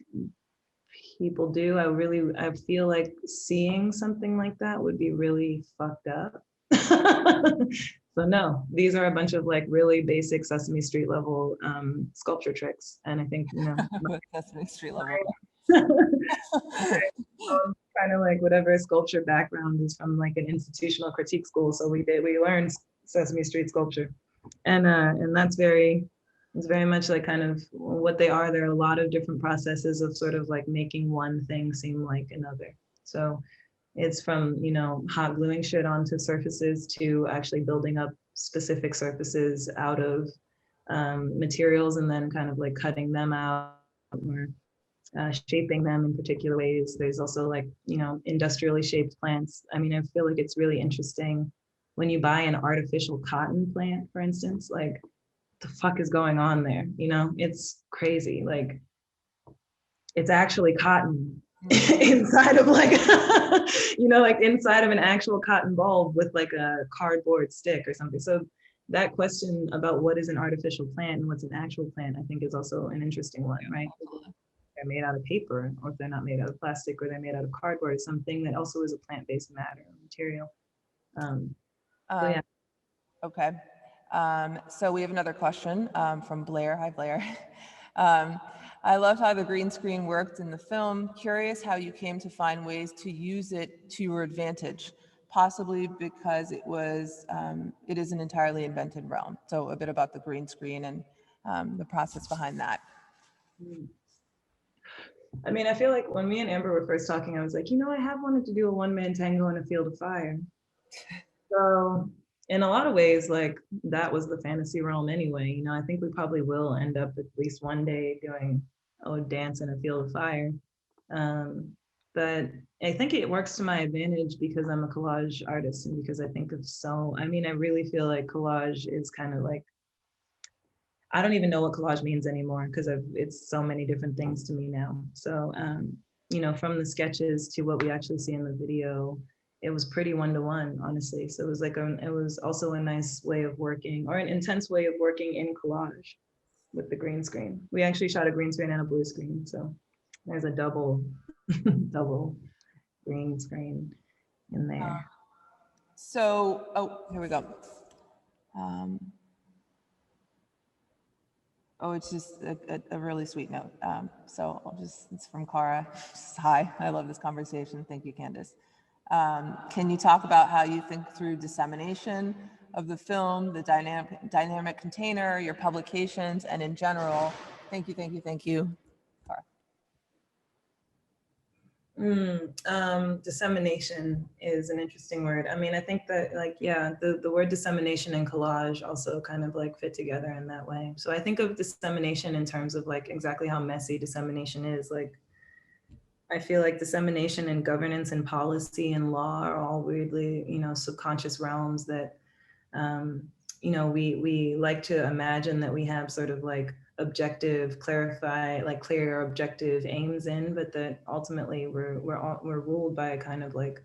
Speaker 3: people do. I feel like seeing something like that would be really fucked up. So no, these are a bunch of like really basic Sesame Street level sculpture tricks. And I think, you know,
Speaker 2: Sesame Street level.
Speaker 3: kind of like whatever sculpture background is from like an institutional critique school. So we learned Sesame Street sculpture. And that's it's very much like kind of what they are. There are a lot of different processes of sort of like making one thing seem like another. So it's from, you know, hot gluing shit onto surfaces to actually building up specific surfaces out of materials and then kind of like cutting them out or shaping them in particular ways. There's also like, you know, industrially shaped plants. I mean, I feel like it's really interesting when you buy an artificial cotton plant, for instance, like the fuck is going on there? You know, it's crazy. Like it's actually cotton inside of like, you know, like inside of an actual cotton bulb with like a cardboard stick or something. So that question about what is an artificial plant and what's an actual plant, I think is also an interesting one, right? They're made out of paper, or if they're not made out of plastic, or they're made out of cardboard, or something that also is a plant-based matter material. So yeah.
Speaker 2: Okay. So we have another question from Blair. Hi, Blair. I loved how the green screen worked in the film. Curious how you came to find ways to use it to your advantage, possibly because it is an entirely invented realm. So a bit about the green screen and the process behind that.
Speaker 3: I mean, I feel like when me and Amber were first talking, I was like, you know, I have wanted to do a one-man tango in a field of fire. So in a lot of ways, like that was the fantasy realm anyway. You know, I think we probably will end up at least one day doing a dance in a field of fire. But I think it works to my advantage because I'm a collage artist and because I think of I really feel like collage is kind of like, I don't even know what collage means anymore because it's so many different things to me now. So, you know, from the sketches to what we actually see in the video, it was pretty one-to-one, honestly. So it was like, it was also a nice way of working, or an intense way of working in collage with the green screen. We actually shot a green screen and a blue screen. So there's a double green screen in there.
Speaker 2: Here we go. It's just a really sweet note. It's from Cara. Just, hi, I love this conversation. Thank you, Candace. Can you talk about how you think through dissemination of the film, the dynamic container, your publications, and in general? Thank you. Cara.
Speaker 3: Dissemination is an interesting word. I mean, I think that like, yeah, the word dissemination and collage also kind of like fit together in that way. So I think of dissemination in terms of like exactly how messy dissemination is. Like, I feel like dissemination and governance and policy and law are all weirdly, you know, subconscious realms that, you know, we like to imagine that we have sort of like objective, clear objective aims in, but that ultimately we're ruled by a kind of like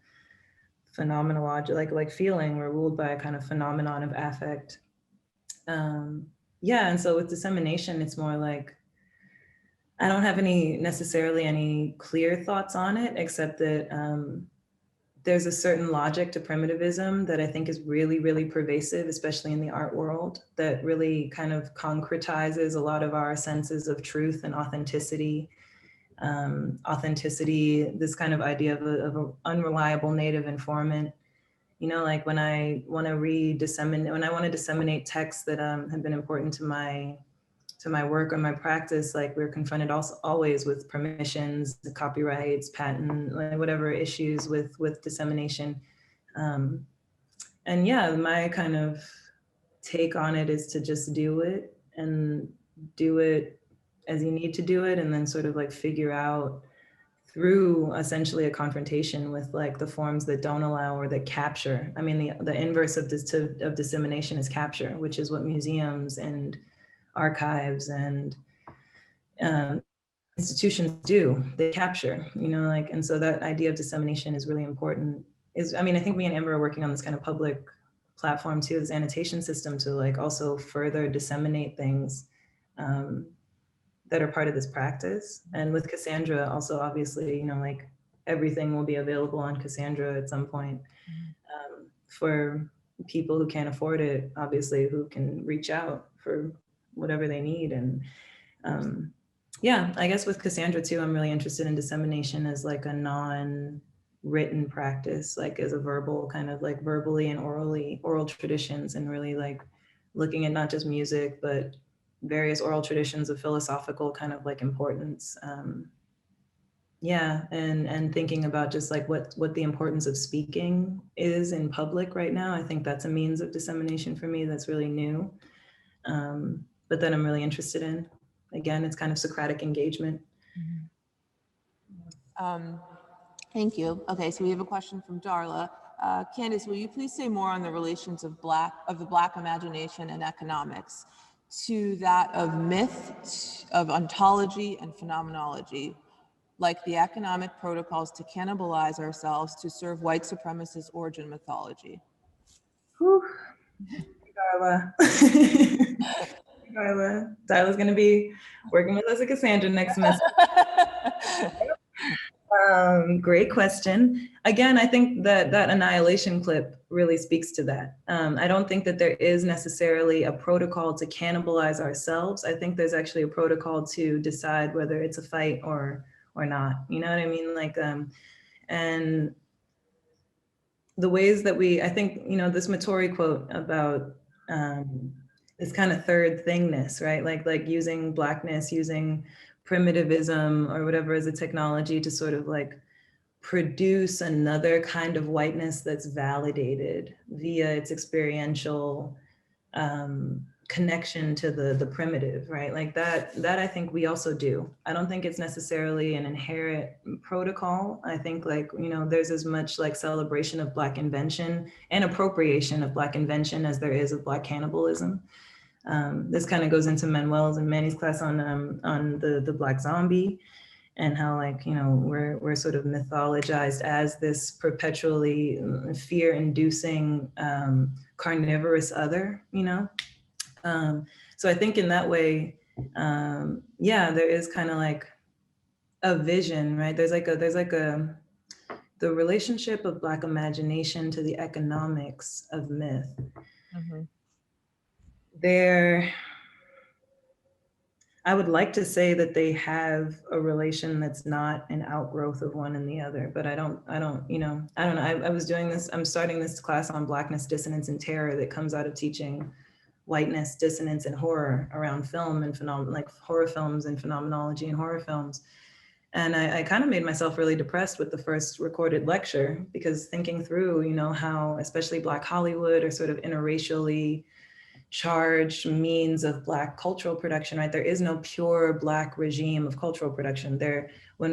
Speaker 3: phenomenology, like feeling. We're ruled by a kind of phenomenon of affect. Yeah, and so with dissemination, it's more like I don't have necessarily any clear thoughts on it, except that there's a certain logic to primitivism that I think is really, really pervasive, especially in the art world, that really kind of concretizes a lot of our senses of truth and authenticity. This kind of idea of an unreliable native informant. You know, like when I want to disseminate texts that have been important to my work or my practice, like we're confronted also always with permissions, the copyrights, patent, like whatever issues with dissemination. And yeah, my kind of take on it is to just do it and do it as you need to do it, and then sort of like figure out through essentially a confrontation with like the forms that don't allow or that capture. I mean, the inverse of dissemination is capture, which is what museums and archives and institutions do. They capture, you know, like, and so that idea of dissemination is really important. I think me and Amber are working on this kind of public platform too, this annotation system to like also further disseminate things that are part of this practice. And with Cassandra also, obviously, you know, like everything will be available on Cassandra at some point for people who can't afford it, obviously, who can reach out for whatever they need. And yeah, I guess with Cassandra too, I'm really interested in dissemination as like a non-written practice, like as a verbal kind of like verbally and oral traditions, and really like looking at not just music, but various oral traditions of philosophical kind of like importance. Yeah, and thinking about just like what the importance of speaking is in public right now. I think that's a means of dissemination for me that's really new, but that I'm really interested in. Again, it's kind of Socratic engagement.
Speaker 2: Thank you. Okay, so we have a question from Darla. Candace, will you please say more on the relations of the Black imagination and economics to that of myth, of ontology and phenomenology, like the economic protocols to cannibalize ourselves to serve white supremacist origin mythology?
Speaker 3: Whew. Darla. Darla's gonna be working with us at Cassandra next semester. Great question. Again, I think that Annihilation clip really speaks to that. I don't think that there is necessarily a protocol to cannibalize ourselves. I think there's actually a protocol to decide whether it's a fight or not. You know what I mean? Like, and the ways that I think, you know, this Matori quote about this kind of third thingness, right? Like using Blackness, using primitivism or whatever as a technology to sort of like produce another kind of whiteness that's validated via its experiential connection to the primitive, right? Like that I think we also do. I don't think it's necessarily an inherent protocol. I think, like, you know, there's as much like celebration of Black invention and appropriation of Black invention as there is of Black cannibalism. This kind of goes into Manuel's and Manny's class on the Black zombie, and how, like, you know, we're sort of mythologized as this perpetually fear-inducing carnivorous other, you know? So I think in that way, yeah, there is kind of like a vision, right? There's like the relationship of Black imagination to the economics of myth. I would like to say that they have a relation that's not an outgrowth of one and the other, but I don't, you know, I don't know. I was doing this, I'm starting this class on Blackness, dissonance, and terror that comes out of teaching whiteness, dissonance, and horror around film and like horror films and phenomenology and horror films. And I kind of made myself really depressed with the first recorded lecture, because thinking through, you know, how especially Black Hollywood or sort of interracially charged means of Black cultural production, right? There is no pure Black regime of cultural production. There, when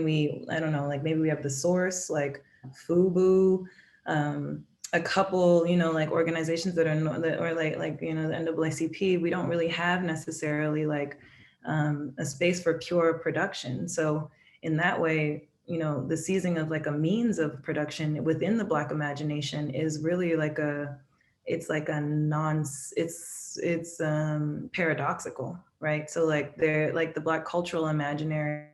Speaker 3: I don't know, like maybe we have The Source, like FUBU, a couple, you know, like organizations that are, or like, you know, the NAACP, we don't really have necessarily like a space for pure production. So in that way, you know, the seizing of like a means of production within the Black imagination is really like it's paradoxical, right? So like like the Black cultural imaginary,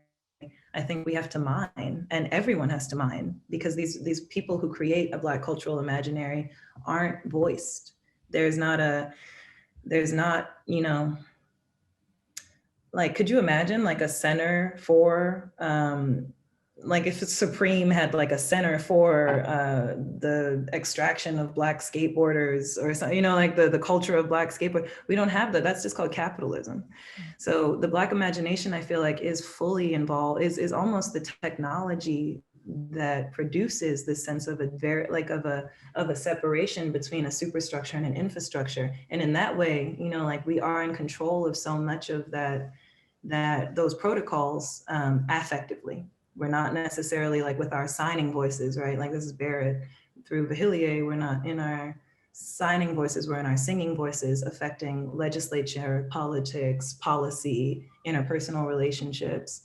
Speaker 3: I think we have to mine, and everyone has to mine, because these people who create a Black cultural imaginary aren't voiced. There's not, you know, like, could you imagine like a center for, like if Supreme had like a center for the extraction of Black skateboarders or something, you know, like the culture of Black skateboard. We don't have that. That's just called capitalism. So the Black imagination, I feel like, is fully involved, is almost the technology that produces this sense of a separation between a superstructure and an infrastructure. And in that way, you know, like we are in control of so much of those protocols affectively. We're not necessarily like with our signing voices, right? Like this is Barrett through Vahilier, we're not in our signing voices, we're in our singing voices, affecting legislature, politics, policy, interpersonal relationships.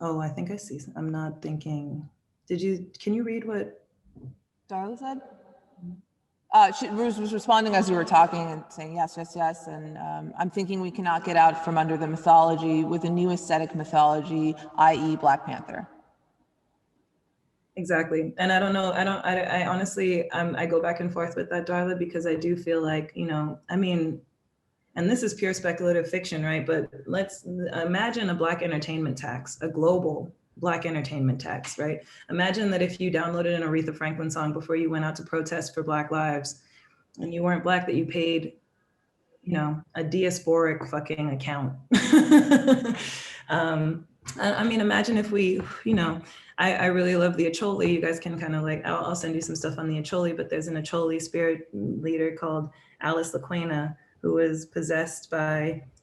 Speaker 3: Oh, I think I see, I'm not thinking, can you read what
Speaker 2: Darla said? She was responding as you were talking and saying yes, yes, yes. And I'm thinking we cannot get out from under the mythology with a new aesthetic mythology, i.e. Black Panther.
Speaker 3: Exactly. And I don't know, I honestly, I go back and forth with that, Darla, because I do feel like, you know, I mean, and this is pure speculative fiction, right? But let's imagine a Black entertainment tax, a global Black entertainment tax, right? Imagine that if you downloaded an Aretha Franklin song before you went out to protest for Black lives and you weren't Black, that you paid, you know, a diasporic fucking account. I mean, imagine if we, you know, I really love the Acholi. You guys can kind of like, I'll send you some stuff on the Acholi, but there's an Acholi spirit leader called Alice Laquena, who was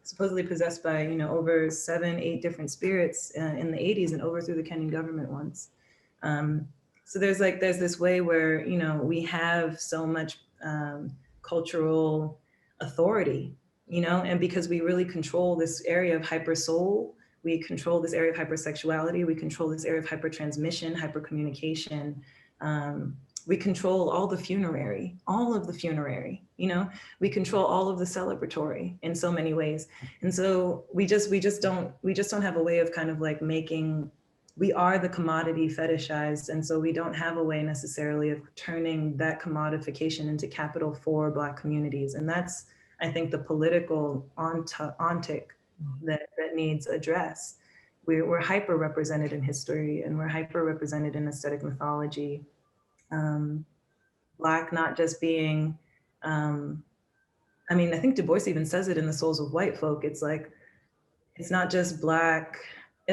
Speaker 3: supposedly possessed by, you know, over 7-8 different spirits in the 80s and overthrew the Kenyan government once. So there's this way where, you know, we have so much cultural authority, you know, and because we really control this area of hyper soul, we control this area of hypersexuality, we control this area of hypertransmission, hypercommunication. We control all the funerary, you know, we control all of the celebratory in so many ways. And so we just don't have a way of kind of like making, we are the commodity fetishized. And so we don't have a way necessarily of turning that commodification into capital for Black communities. And that's, I think, the political ontic that needs address. We're hyper represented in history and we're hyper represented in aesthetic mythology. Black not just being, I mean, I think Du Bois even says it in The Souls of White Folk. It's like, it's not just Black,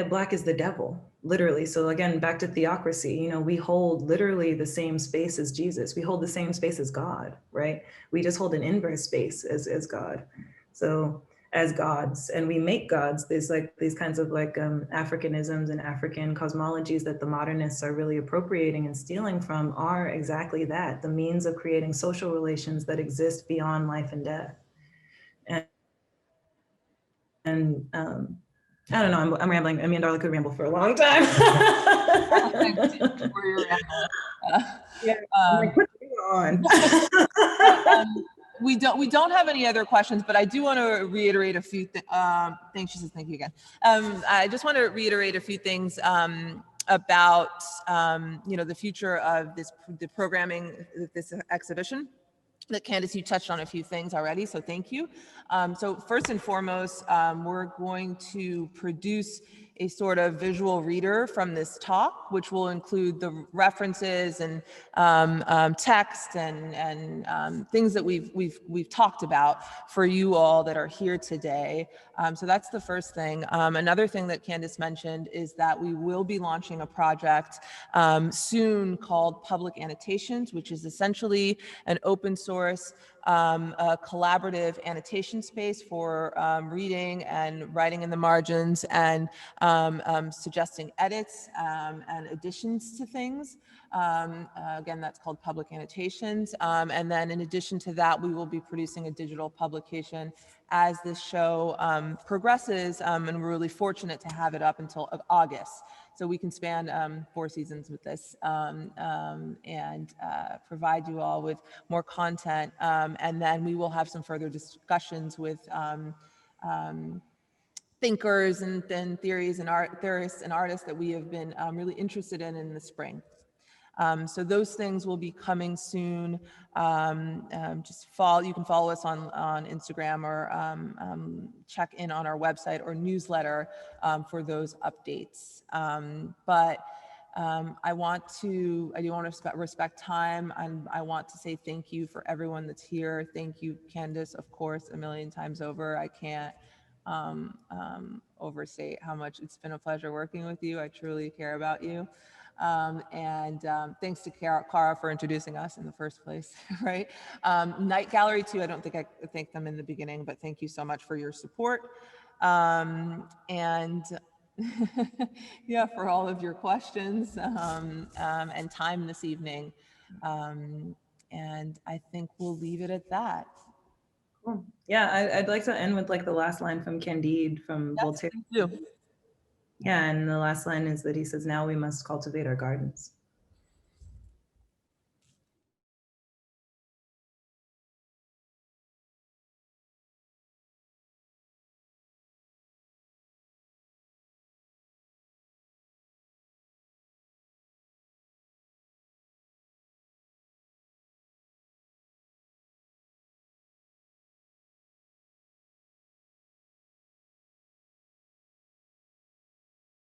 Speaker 3: Black is the devil, literally. So again, back to theocracy, you know, we hold literally the same space as Jesus. We hold the same space as God, right? We just hold an inverse space as God. So as gods, and we make gods. There's like these kinds of like Africanisms and African cosmologies that the modernists are really appropriating and stealing from are exactly that, the means of creating social relations that exist beyond life and death. And I don't know, I'm rambling. I mean, Darla could ramble for a long time. Yeah, I'm like, put me on.
Speaker 2: We don't have any other questions, but I do want to reiterate a few things. She says, thank you again. I just want to reiterate a few things about you know, the future of the programming, this exhibition. That Candace, you touched on a few things already, so thank you. So first and foremost, we're going to produce a sort of visual reader from this talk, which will include the references and text and things that we've talked about for you all that are here today. So that's the first thing. Another thing that Candace mentioned is that we will be launching a project soon called Public Annotations, which is essentially an open source a collaborative annotation space for reading and writing in the margins and suggesting edits and additions to things. Again, that's called Public Annotations. And then in addition to that, we will be producing a digital publication as this show progresses, and we're really fortunate to have it up until August. So we can span 4 seasons with this and provide you all with more content. And then we will have some further discussions with thinkers and theories and theorists and artists that we have been really interested in the spring. So those things will be coming soon. Just you can follow us on Instagram or check in on our website or newsletter for those updates. But I do want to respect time, and I want to say thank you for everyone that's here. Thank you, Candace, of course, a million times over. I can't overstate how much it's been a pleasure working with you. I truly care about you. And thanks to Cara for introducing us in the first place, right? Night Gallery too, I don't think I thanked them in the beginning, but thank you so much for your support. And yeah, for all of your questions and time this evening. And I think we'll leave it at that.
Speaker 3: Cool. Yeah, I'd like to end with like the last line from Candide from Voltaire.
Speaker 2: Thank you.
Speaker 3: Yeah, and the last line is that he says, "Now we must cultivate our gardens."